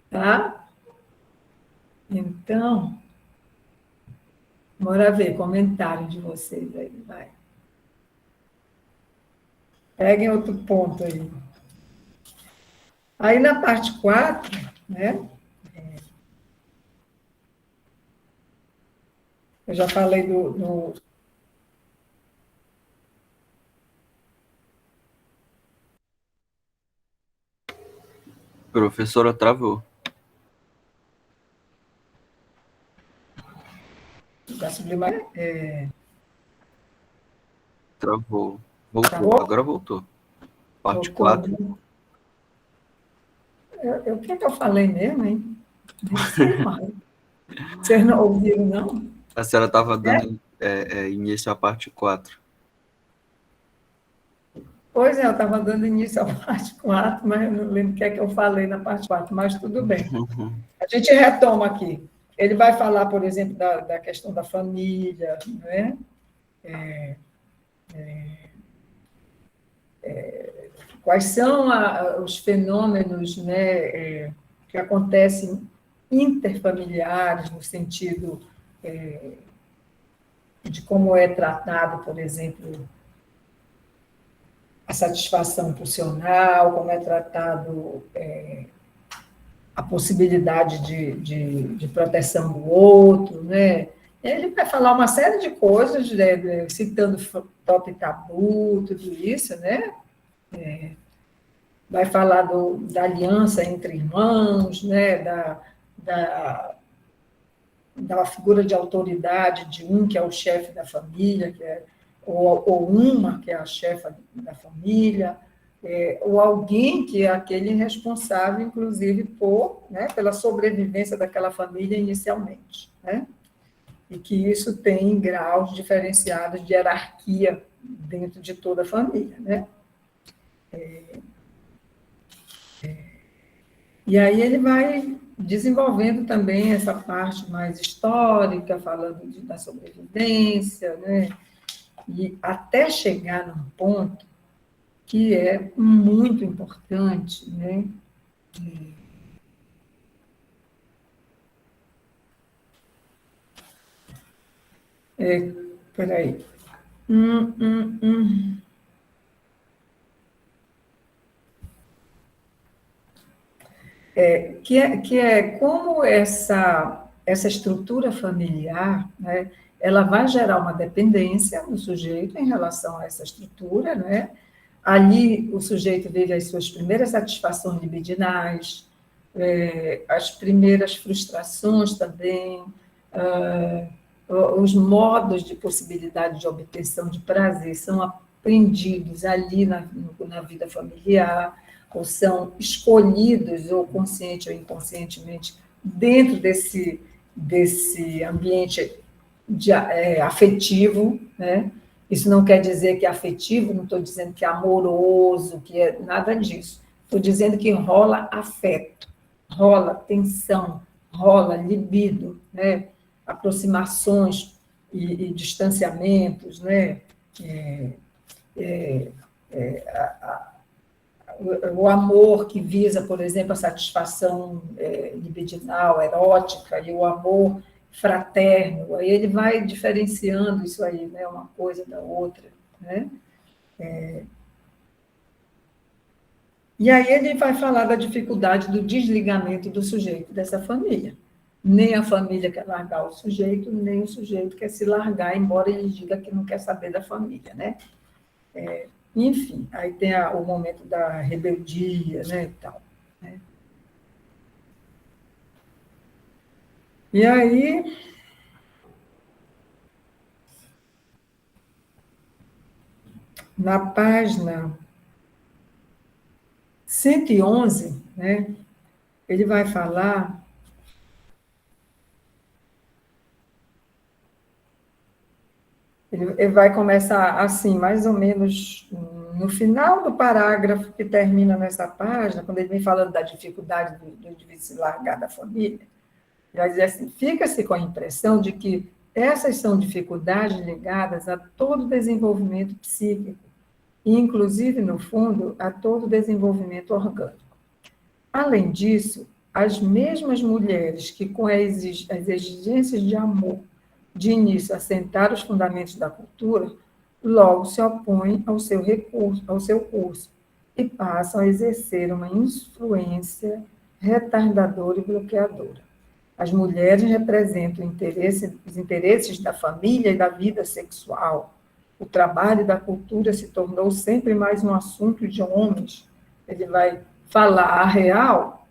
Tá? Então, bora ver comentário de vocês aí, vai. Peguem outro ponto aí. Aí na parte 4, né? Eu já falei do Professora travou. da sublimar, Travou. Voltou, Travou? agora voltou. Parte Voltou, 4. né? O que é que eu falei mesmo, hein? Nem sei mais. Vocês não ouviram, não? A senhora estava É? dando início à parte 4. Pois é, eu estava dando início à parte 4, mas eu não lembro o que é que eu falei na parte 4, mas tudo bem. A gente retoma aqui. Ele vai falar, por exemplo, da questão da família, né? Quais são os fenômenos, né, que acontecem interfamiliares, no sentido de como é tratado, por exemplo, a satisfação pulsional, como é tratado a possibilidade de proteção do outro, né? Ele vai falar uma série de coisas, né, citando top e tabu, tudo isso, né? Vai falar da aliança entre irmãos, né? Da figura de autoridade de um que é o chefe da família, ou uma que é a chefa da família, ou alguém que é aquele responsável, inclusive, né, pela sobrevivência daquela família inicialmente, né? E que isso tem graus diferenciados de hierarquia dentro de toda a família, né? E aí ele vai desenvolvendo também essa parte mais histórica, falando da sobrevivência, né? E até chegar num ponto que é muito importante, né? Peraí. Hum, hum, hum. Que é como essa estrutura familiar, né, ela vai gerar uma dependência no sujeito em relação a essa estrutura, né? Ali o sujeito vive as suas primeiras satisfações libidinais, as primeiras frustrações também, os modos de possibilidade de obtenção de prazer são aprendidos ali na vida familiar, ou são escolhidos, ou consciente ou inconscientemente, dentro desse ambiente afetivo, né? Isso não quer dizer que é afetivo, não estou dizendo que é amoroso, que é nada disso. Estou dizendo que rola afeto, rola tensão, rola libido, né? Aproximações e distanciamentos, né? O amor que visa, por exemplo, a satisfação libidinal, erótica, e o amor fraterno, aí ele vai diferenciando isso aí, né, uma coisa da outra, né? E aí ele vai falar da dificuldade do desligamento do sujeito dessa família. Nem a família quer largar o sujeito, nem o sujeito quer se largar, embora ele diga que não quer saber da família, né? Enfim, aí tem o momento da rebeldia, né, e tal, né? E aí, na página 111, né, ele vai falar ele vai começar assim, mais ou menos no final do parágrafo que termina nessa página, quando ele vem falando da dificuldade do indivíduo se largar da família, ele vai dizer assim, fica-se com a impressão de que essas são dificuldades ligadas a todo desenvolvimento psíquico, e inclusive, no fundo, a todo desenvolvimento orgânico. Além disso, as mesmas mulheres que, com as exigências de amor, de início assentar os fundamentos da cultura, logo se opõem ao seu curso e passam a exercer uma influência retardadora e bloqueadora. As mulheres representam os interesses da família e da vida sexual. O trabalho da cultura se tornou sempre mais um assunto de homens. Ele vai falar a real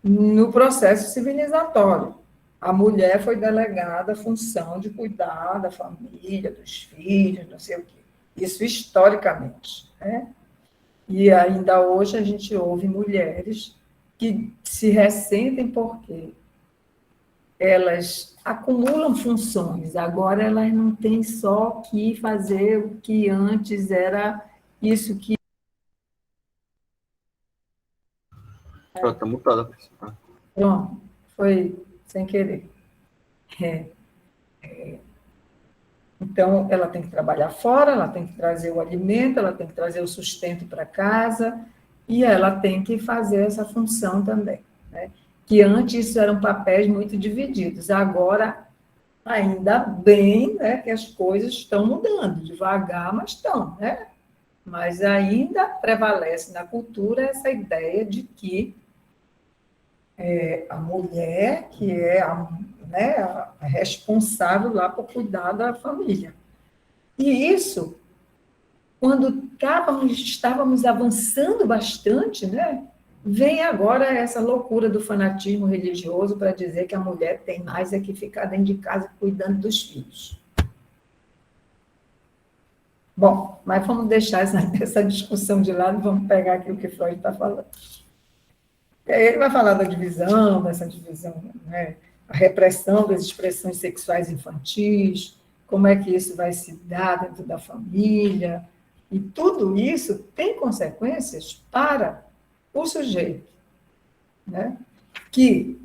no processo civilizatório. A mulher foi delegada a função de cuidar da família, dos filhos, não sei o quê. Isso historicamente, né? E ainda hoje a gente ouve mulheres que se ressentem porque elas acumulam funções, agora elas não têm só que fazer o que antes era isso que... Pronto, tá mutada, professora. Pronto, foi sem querer. É. Então, ela tem que trabalhar fora, ela tem que trazer o alimento, ela tem que trazer o sustento para casa, e ela tem que fazer essa função também, né? Que antes isso eram papéis muito divididos, agora, ainda bem, né, que as coisas estão mudando, devagar, mas estão, né? Mas ainda prevalece na cultura essa ideia de que a mulher que é né, a responsável lá por cuidar da família. E isso, quando estávamos avançando bastante, né, vem agora essa loucura do fanatismo religioso para dizer que a mulher tem mais é que ficar dentro de casa cuidando dos filhos. Bom, mas vamos deixar essa discussão de lado e vamos pegar aqui o que Freud está falando. Ele vai falar dessa divisão, né, a repressão das expressões sexuais infantis, como é que isso vai se dar dentro da família, e tudo isso tem consequências para o sujeito, né, que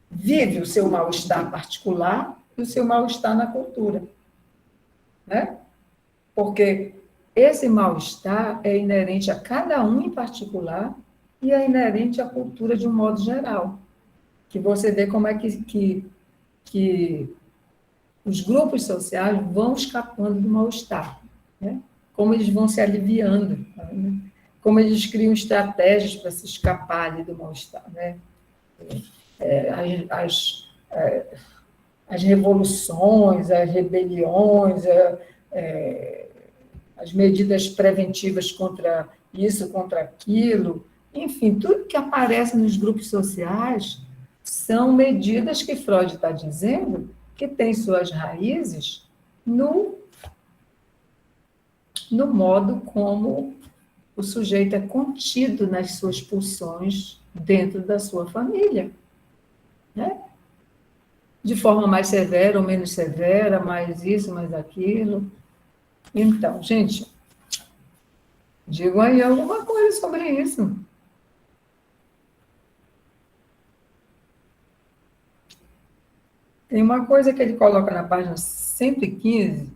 vive o seu mal-estar particular e o seu mal-estar na cultura, né? Porque esse mal-estar é inerente a cada um em particular e é inerente à cultura de um modo geral, que você vê como é que os grupos sociais vão escapando do mal-estar, né? Como eles vão se aliviando, né? Como eles criam estratégias para se escapar ali do mal-estar, né? As revoluções, as rebeliões, as medidas preventivas contra isso, contra aquilo, enfim, tudo que aparece nos grupos sociais são medidas que Freud está dizendo que têm suas raízes no modo como o sujeito é contido nas suas pulsões dentro da sua família, né? De forma mais severa ou menos severa, mais isso, mais aquilo. Então, gente, digam aí alguma coisa sobre isso. Tem uma coisa que ele coloca na página 115,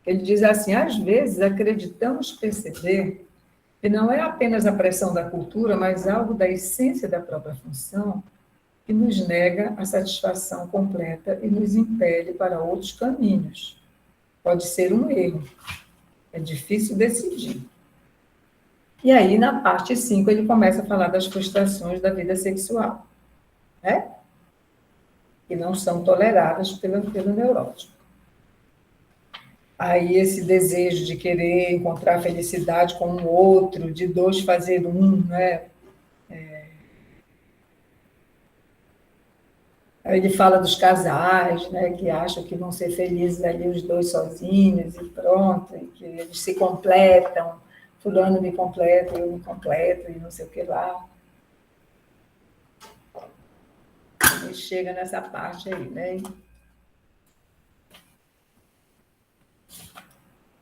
ele diz assim: às vezes acreditamos perceber que não é apenas a pressão da cultura, mas algo da essência da própria função que nos nega a satisfação completa e nos impele para outros caminhos. Pode ser um erro, é difícil decidir. E aí, na parte 5, ele começa a falar das frustrações da vida sexual, né? Que não são toleradas pelo neurótico. Aí, esse desejo de querer encontrar felicidade com o outro, de dois fazer um, né? Aí ele fala dos casais, né, que acham que vão ser felizes ali os dois sozinhos e pronto, e que eles se completam, fulano me completa, eu me completo, e não sei o que lá. Ele chega nessa parte aí, né?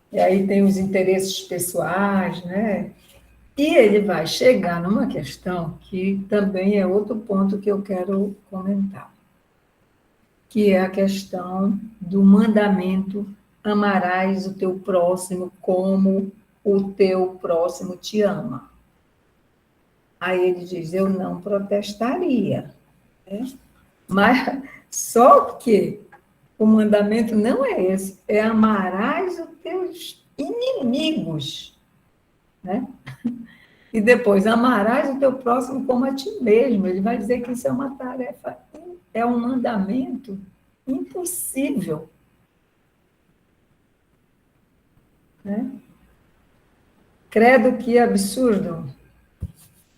E aí tem os interesses pessoais, né? E ele vai chegar numa questão que também é outro ponto que eu quero comentar, que é a questão do mandamento: amarás o teu próximo como o teu próximo te ama. Aí ele diz: eu não protestaria, né? Mas só que o mandamento não é esse, é amarás os teus inimigos, né? E depois, amarás o teu próximo como a ti mesmo. Ele vai dizer que isso é uma tarefa, é um mandamento impossível, né? Credo que absurdo.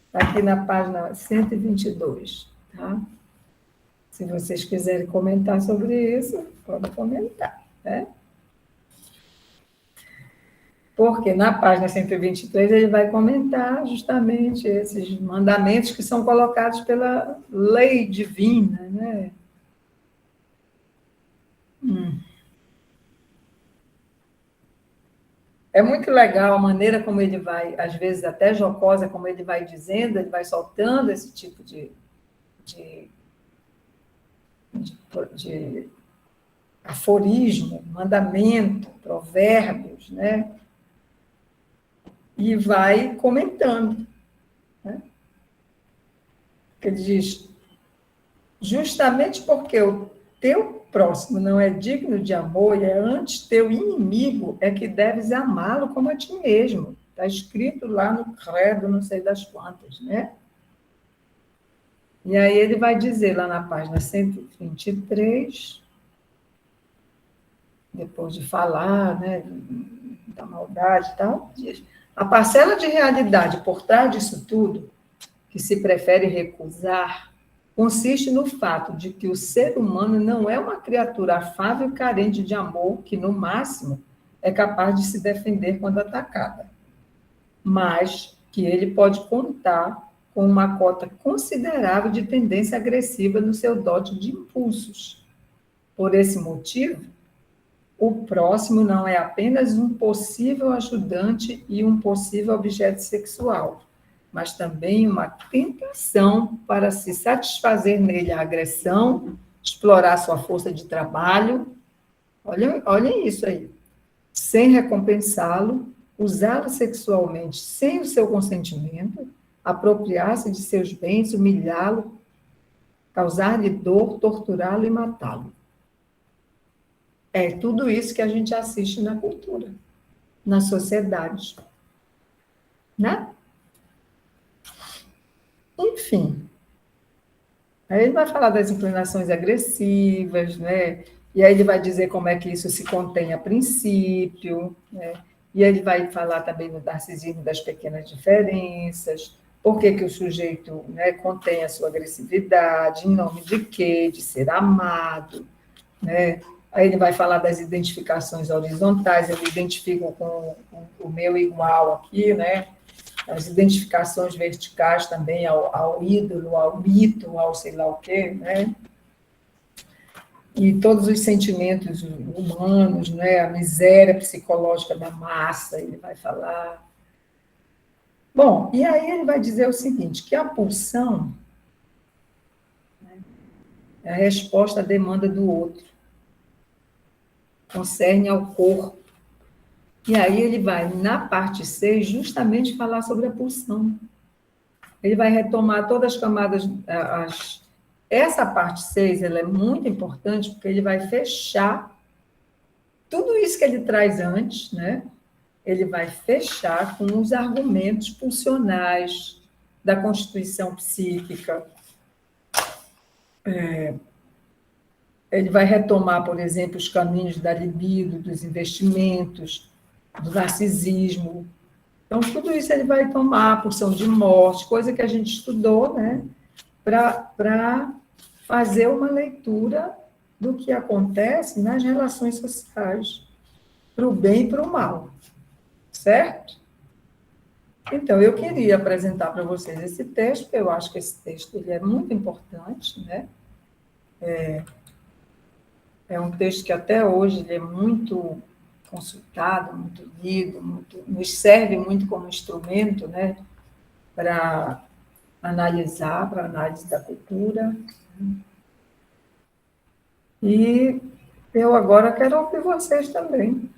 Está aqui na página 122, tá? Se vocês quiserem comentar sobre isso, podem comentar, né? Porque na página 123 ele vai comentar justamente esses mandamentos que são colocados pela lei divina, né? É muito legal a maneira como ele vai, às vezes até jocosa, como ele vai dizendo, ele vai soltando esse tipo de, de aforismo, mandamento, provérbios, né? E vai comentando, né? Ele diz, justamente porque o teu próximo não é digno de amor e é antes teu inimigo, é que deves amá-lo como a ti mesmo. Está escrito lá no credo, não sei das quantas, né? E aí ele vai dizer lá na página 123, depois de falar, né, da maldade e tal, diz, a parcela de realidade por trás disso tudo, que se prefere recusar, consiste no fato de que o ser humano não é uma criatura afável e carente de amor, que, no máximo, é capaz de se defender quando atacada, mas que ele pode contar com uma cota considerável de tendência agressiva no seu dote de impulsos. Por esse motivo, o próximo não é apenas um possível ajudante e um possível objeto sexual, mas também uma tentação para se satisfazer nele a agressão, explorar sua força de trabalho. Olhem isso aí. Sem recompensá-lo, usá-lo sexualmente sem o seu consentimento, apropriar-se de seus bens, humilhá-lo, causar-lhe dor, torturá-lo e matá-lo. É tudo isso que a gente assiste na cultura, na sociedade, né? Enfim, aí ele vai falar das inclinações agressivas, né? E aí ele vai dizer como é que isso se contém a princípio, né? E aí ele vai falar também no narcisismo das pequenas diferenças, por que que o sujeito, né, contém a sua agressividade, em nome de quê? De ser amado, né? Aí ele vai falar das identificações horizontais, eu me identifico com o meu igual aqui, né? As identificações verticais também ao ídolo, ao mito, ao sei lá o quê, né? E todos os sentimentos humanos, né? A miséria psicológica da massa, ele vai falar. Bom, e aí ele vai dizer o seguinte, que a pulsão, né, é a resposta à demanda do outro, concerne ao corpo. E aí ele vai, na parte 6, justamente falar sobre a pulsão. Ele vai retomar todas as camadas. Essa parte 6 ela é muito importante, porque ele vai fechar tudo isso que ele traz antes, né? Ele vai fechar com os argumentos pulsionais da constituição psíquica. Ele vai retomar, por exemplo, os caminhos da libido, dos investimentos, do narcisismo. Então, tudo isso ele vai tomar, a pulsão de morte, coisa que a gente estudou, né, para fazer uma leitura do que acontece nas relações sociais, para o bem e para o mal, certo? Então, eu queria apresentar para vocês esse texto, porque eu acho que esse texto ele é muito importante, né? É um texto que até hoje ele é muito consultado, muito lido, nos serve muito como instrumento, né, para analisar, para análise da cultura. E eu agora quero ouvir vocês também.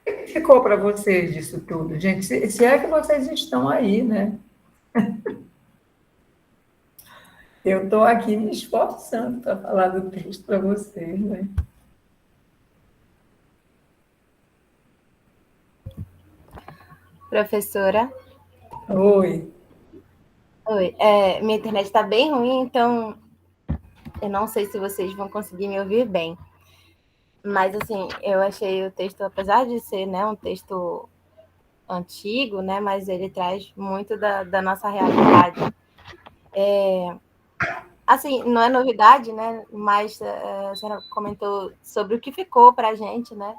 O que ficou para vocês disso tudo, gente? Se é que vocês estão aí, né? Eu estou aqui me esforçando para falar do texto para vocês, né? Professora, Oi. oi. Minha internet está bem ruim, então eu não sei se vocês vão conseguir me ouvir bem. Mas, assim, eu achei o texto, apesar de ser, né, um texto antigo, né? Mas ele traz muito da nossa realidade. Assim, não é novidade, né? Mas a senhora comentou sobre o que ficou para a gente, né?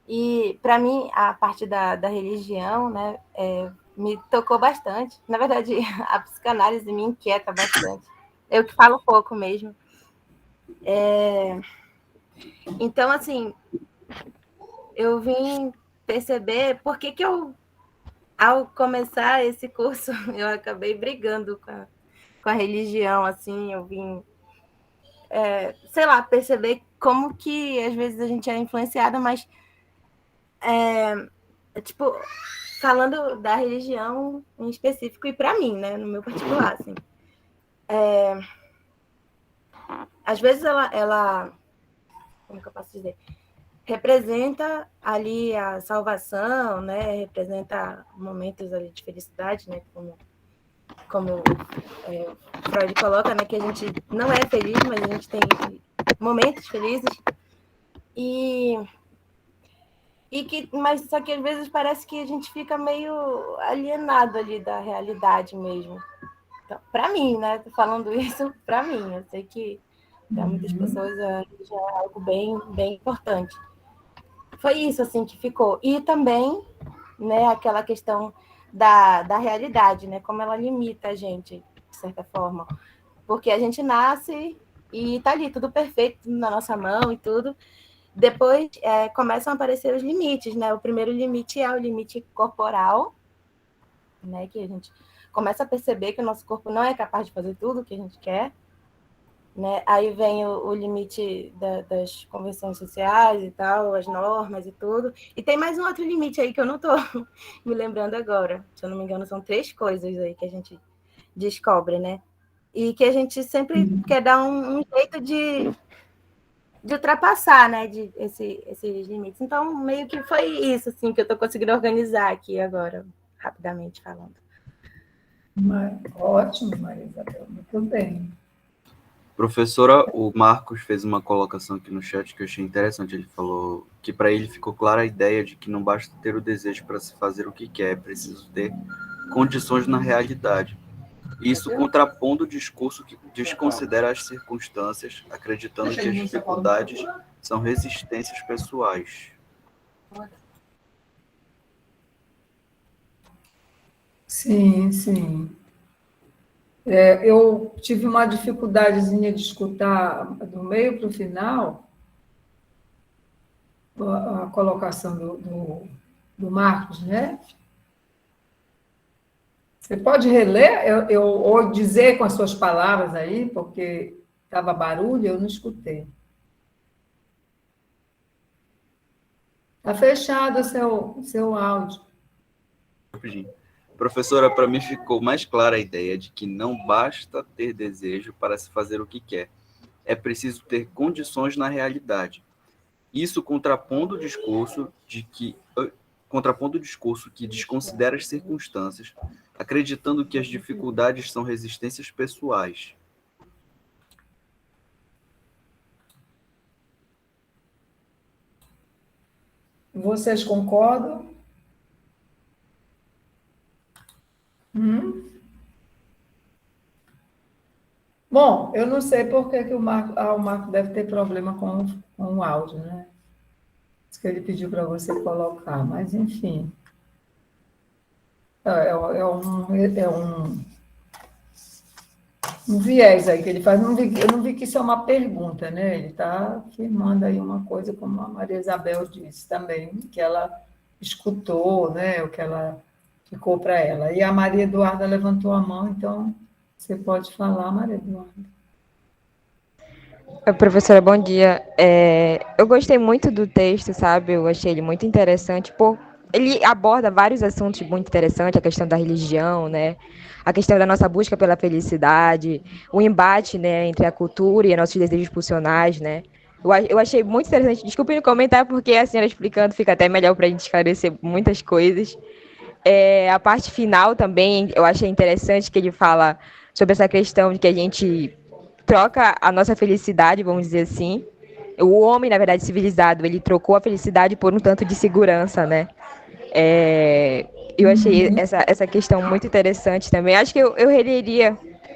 E, para mim, a parte da religião, né, me tocou bastante. Na verdade, a psicanálise me inquieta bastante. Eu que falo pouco mesmo. Então, assim, eu vim perceber por que eu, ao começar esse curso, eu acabei brigando com a religião, assim, eu vim, sei lá, perceber como que às vezes a gente é influenciada, mas, tipo, falando da religião em específico e para mim, né, no meu particular, assim, às vezes ela, como que eu posso dizer? Representa ali a salvação, né? Representa momentos ali de felicidade, né? Como Freud coloca, né? Que a gente não é feliz, mas a gente tem momentos felizes. Mas só que às vezes parece que a gente fica meio alienado ali da realidade mesmo. Então, para mim, né? Tô falando isso para mim. Eu sei que para muitas pessoas já é algo bem, bem importante. Foi isso assim que ficou. E também, né, aquela questão da realidade, né? Como ela limita a gente, de certa forma. Porque a gente nasce e tá ali, tudo perfeito na nossa mão e tudo. Depois começam a aparecer os limites, né? O primeiro limite é o limite corporal, né? Que a gente começa a perceber que o nosso corpo não é capaz de fazer tudo o que a gente quer. Né? Aí vem o limite das convenções sociais e tal, as normas e tudo. E tem mais um outro limite aí que eu não estou me lembrando agora. Se eu não me engano, são 3 coisas aí que a gente descobre, né? E que a gente sempre quer dar um jeito de ultrapassar, né? Esses limites. Então, meio que foi isso assim, que eu estou conseguindo organizar aqui agora, rapidamente falando. Ótimo, Maria Isabel, muito bem. Professora, o Marcos fez uma colocação aqui no chat que eu achei interessante. Ele falou que para ele ficou clara a ideia de que não basta ter o desejo para se fazer o que quer, é preciso ter condições na realidade. Isso contrapondo o discurso que desconsidera as circunstâncias, acreditando que as dificuldades são resistências pessoais. Sim, sim. Eu tive uma dificuldadezinha de escutar do meio para o final a colocação do Marcos, né? Você pode reler ou dizer com as suas palavras aí, porque estava barulho, eu não escutei. Está fechado o seu áudio. Professora, para mim ficou mais clara a ideia de que não basta ter desejo para se fazer o que quer. É preciso ter condições na realidade. Isso contrapondo o discurso que desconsidera as circunstâncias, acreditando que as dificuldades são resistências pessoais. Vocês concordam? Bom, eu não sei por que o Marco deve ter problema com o áudio, né? Isso que ele pediu para você colocar, mas enfim. Um viés aí que ele faz. Eu não vi que isso é uma pergunta, né? Ele está afirmando aí uma coisa, como a Maria Isabel disse também, que ela escutou, né? O que ela ficou para ela. E a Maria Eduarda levantou a mão, então você pode falar, Maria Eduarda. Oi, professora, bom dia. Eu gostei muito do texto, sabe? Eu achei ele muito interessante. Ele aborda vários assuntos muito interessantes, a questão da religião, né? A questão da nossa busca pela felicidade, o embate, né, entre a cultura e nossos desejos pulsionais, né? Eu achei muito interessante. Desculpe me comentar, porque a senhora explicando fica até melhor para a gente esclarecer muitas coisas. A parte final também, eu achei interessante que ele fala sobre essa questão de que a gente troca a nossa felicidade, vamos dizer assim. O homem, na verdade, civilizado, ele trocou a felicidade por um tanto de segurança, né? Eu achei essa questão muito interessante também. Acho que eu releria,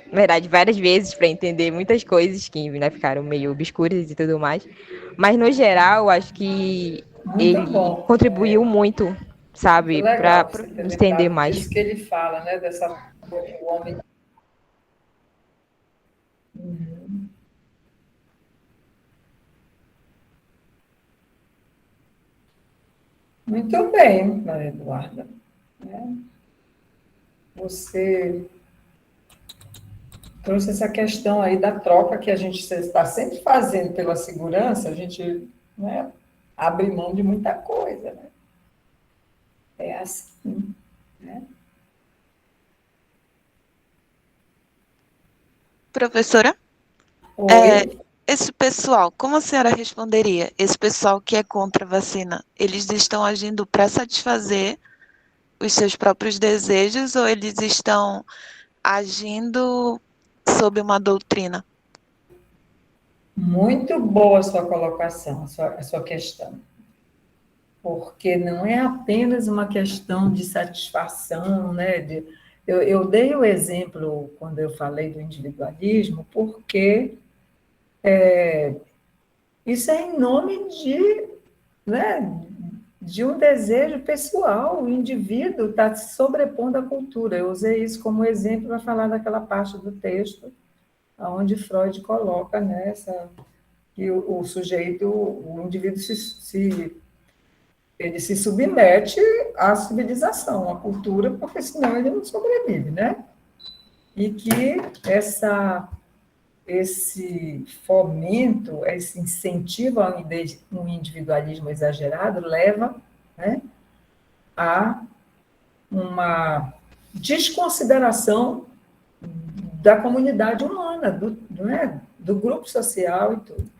na verdade, várias vezes para entender muitas coisas que, né, ficaram meio obscuras e tudo mais. Mas, no geral, acho que Muito ele bom. contribuiu muito, Muito sabe, legal para você ter entender lembrado mais. disso que ele fala, né? Dessa o homem. Muito bem, Maria Eduarda. Né? Você trouxe essa questão aí da troca que a gente está sempre fazendo pela segurança, a gente, né, abre mão de muita coisa, né? É assim, né? Professora, Oi. esse pessoal, como a senhora responderia? Esse pessoal que é contra a vacina, eles estão agindo para satisfazer os seus próprios desejos ou eles estão agindo sob uma doutrina? Muito boa a sua colocação, a sua questão. Porque não é apenas uma questão de satisfação, né? Eu dei o exemplo quando eu falei do individualismo, porque isso é em nome de, né, de um desejo pessoal, o indivíduo está se sobrepondo à cultura. Eu usei isso como exemplo para falar daquela parte do texto, onde Freud coloca nessa que o sujeito, o indivíduo ele se submete à civilização, à cultura, porque senão ele não sobrevive, né? E que esse fomento, esse incentivo a um individualismo exagerado leva, né, a uma desconsideração da comunidade humana, né, do grupo social e tudo.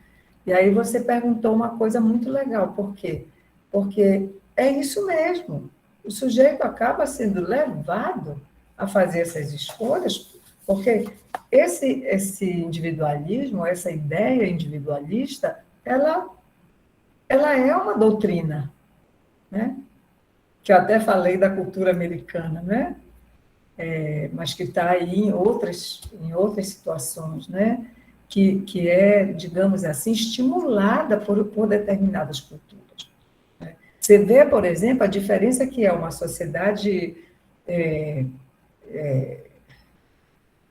E aí você perguntou uma coisa muito legal, por quê? Porque é isso mesmo, o sujeito acaba sendo levado a fazer essas escolhas, porque esse individualismo, essa ideia individualista, ela é uma doutrina, né? Que eu até falei da cultura americana, né? Mas que está aí em outras situações, né? Que é, digamos assim, estimulada por determinadas culturas. Você vê, por exemplo, a diferença que é uma sociedade,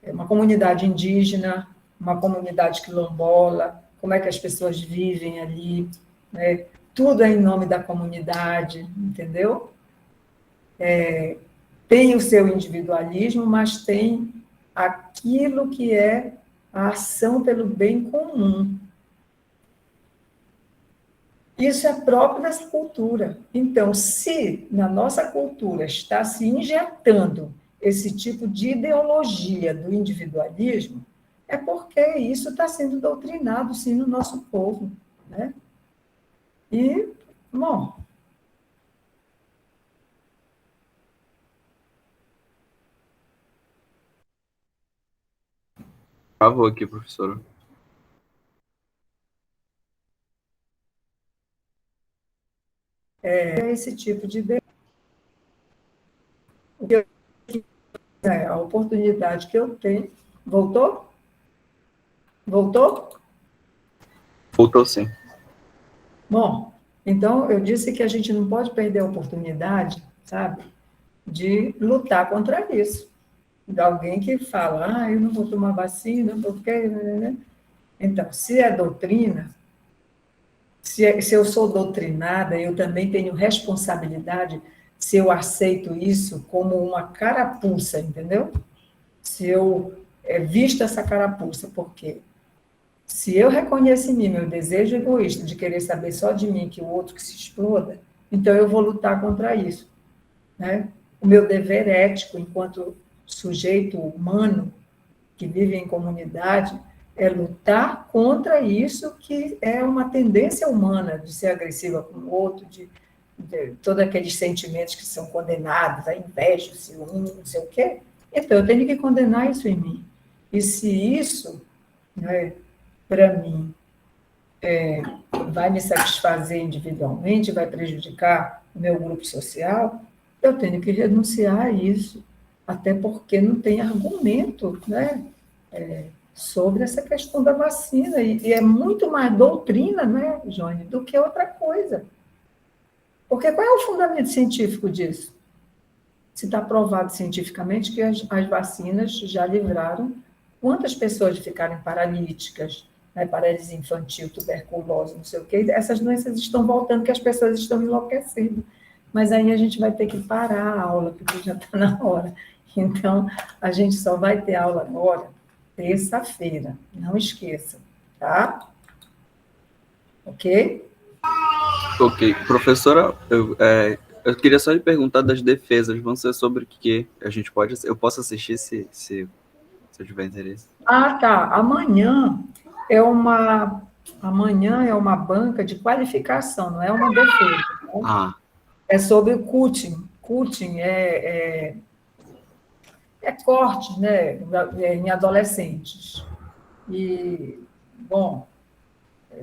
uma comunidade indígena, uma comunidade quilombola, como é que as pessoas vivem ali, né? Tudo é em nome da comunidade, entendeu? Tem o seu individualismo, mas tem aquilo que é a ação pelo bem comum. Isso é próprio dessa cultura. Então, se na nossa cultura está se injetando esse tipo de ideologia do individualismo, é porque isso está sendo doutrinado, sim, no nosso povo, né? E, bom, Travou aqui, professora. é esse tipo de a oportunidade que eu tenho. Voltou? Voltou? Voltou sim. Bom, então eu disse que a gente não pode perder a oportunidade, sabe, de lutar contra isso. De alguém que fala, eu não vou tomar vacina, porque. Né? Então, se é doutrina, se eu sou doutrinada, eu também tenho responsabilidade se eu aceito isso como uma carapuça, entendeu? Se eu visto essa carapuça, porque se eu reconheço em mim meu desejo egoísta de querer saber só de mim, que o outro que se exploda, então eu vou lutar contra isso, né? O meu dever ético enquanto sujeito humano que vive em comunidade é lutar contra isso que é uma tendência humana de ser agressiva com o outro, de todos aqueles sentimentos que são condenados, a inveja, o ciúme, não sei o quê. Então, eu tenho que condenar isso em mim. E se isso, né, para mim, vai me satisfazer individualmente, vai prejudicar no meu grupo social, eu tenho que renunciar a isso, até porque não tem argumento, né, sobre essa questão da vacina, e é muito mais doutrina, né, Johnny, do que outra coisa. Porque qual é o fundamento científico disso? Se está provado cientificamente que as vacinas já livraram quantas pessoas de ficarem paralíticas, né, paralisia infantil, tuberculose, não sei o quê, essas doenças estão voltando, que as pessoas estão enlouquecendo. Mas aí a gente vai ter que parar a aula, porque já está na hora. Então, a gente só vai ter aula agora, terça-feira. Não esqueça, tá? Ok? Ok. Professora, eu queria só lhe perguntar das defesas. Vão ser sobre o que a gente pode... Eu posso assistir se eu tiver interesse. Ah, tá. Amanhã é uma banca de qualificação, não é uma defesa. Né? Ah, É sobre o cutting. Cutting é corte, né, em adolescentes. E, bom,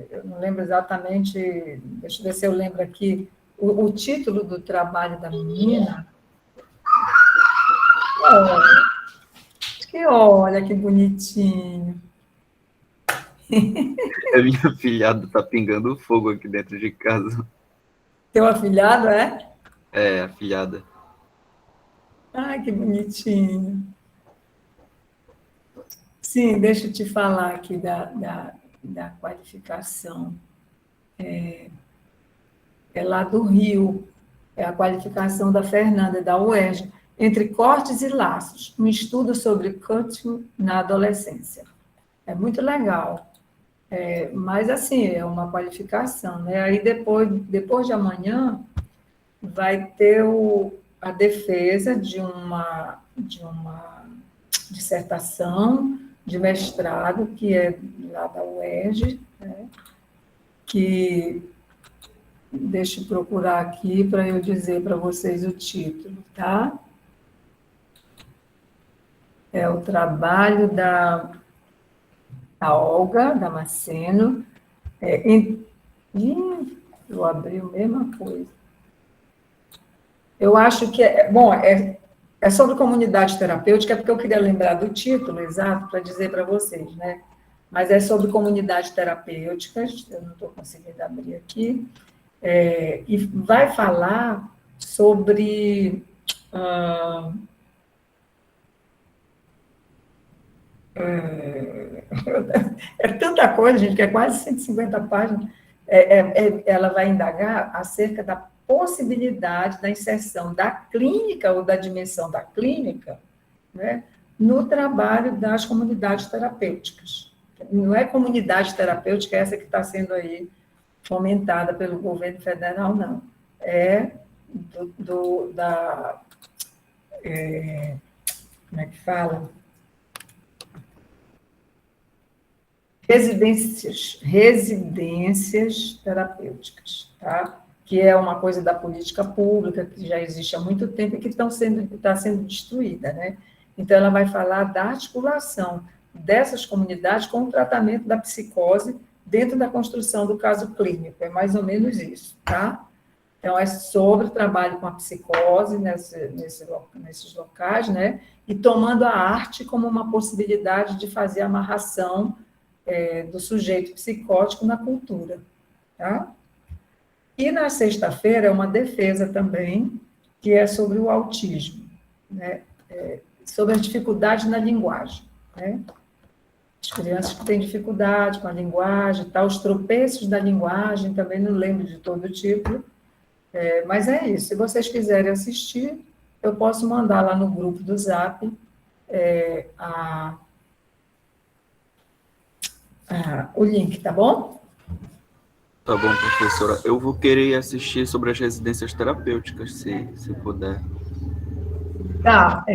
eu não lembro exatamente, deixa eu ver se eu lembro aqui, o título do trabalho da menina. Olha que bonitinho. a minha afilhada tá pingando fogo aqui dentro de casa. Teu afilhado, é? É, afilhada. Ai, que bonitinho. Sim, deixa eu te falar aqui da qualificação. É lá do Rio, é a qualificação da Fernanda, da UERJ, entre cortes e laços, um estudo sobre cutting na adolescência. É muito legal. Mas, assim, é uma qualificação, né? Aí, depois de amanhã, vai ter a defesa de uma dissertação de mestrado, que é lá da UERJ, né? Que, deixa eu procurar aqui para eu dizer para vocês o título, tá? É o trabalho da Olga Damasceno. Eu abri a mesma coisa. Eu acho que é sobre comunidade terapêutica, porque eu queria lembrar do título exato para dizer para vocês, né? Mas é sobre comunidades terapêuticas, eu não estou conseguindo abrir aqui, e vai falar sobre é tanta coisa, gente, que é quase 150 páginas. Ela vai indagar acerca da possibilidade da inserção da clínica ou da dimensão da clínica, né, no trabalho das comunidades terapêuticas. Não é comunidade terapêutica essa que está sendo aí fomentada pelo governo federal, não. É como é que fala? Residências terapêuticas, tá? Que é uma coisa da política pública, que já existe há muito tempo e que está sendo destruída, né? Então, ela vai falar da articulação dessas comunidades com o tratamento da psicose dentro da construção do caso clínico, é mais ou menos isso, tá? Então, é sobre o trabalho com a psicose nesses locais, né? E tomando a arte como uma possibilidade de fazer a amarração do sujeito psicótico na cultura, tá? E na sexta-feira é uma defesa também, que é sobre o autismo, né? Sobre as dificuldades na linguagem, né? As crianças que têm dificuldade com a linguagem, tá? Os tropeços da linguagem, também não lembro de todo tipo, mas é isso. Se vocês quiserem assistir, eu posso mandar lá no grupo do Zap o link, tá bom? Tá bom, professora. Eu vou querer assistir sobre as residências terapêuticas, se puder. Tá.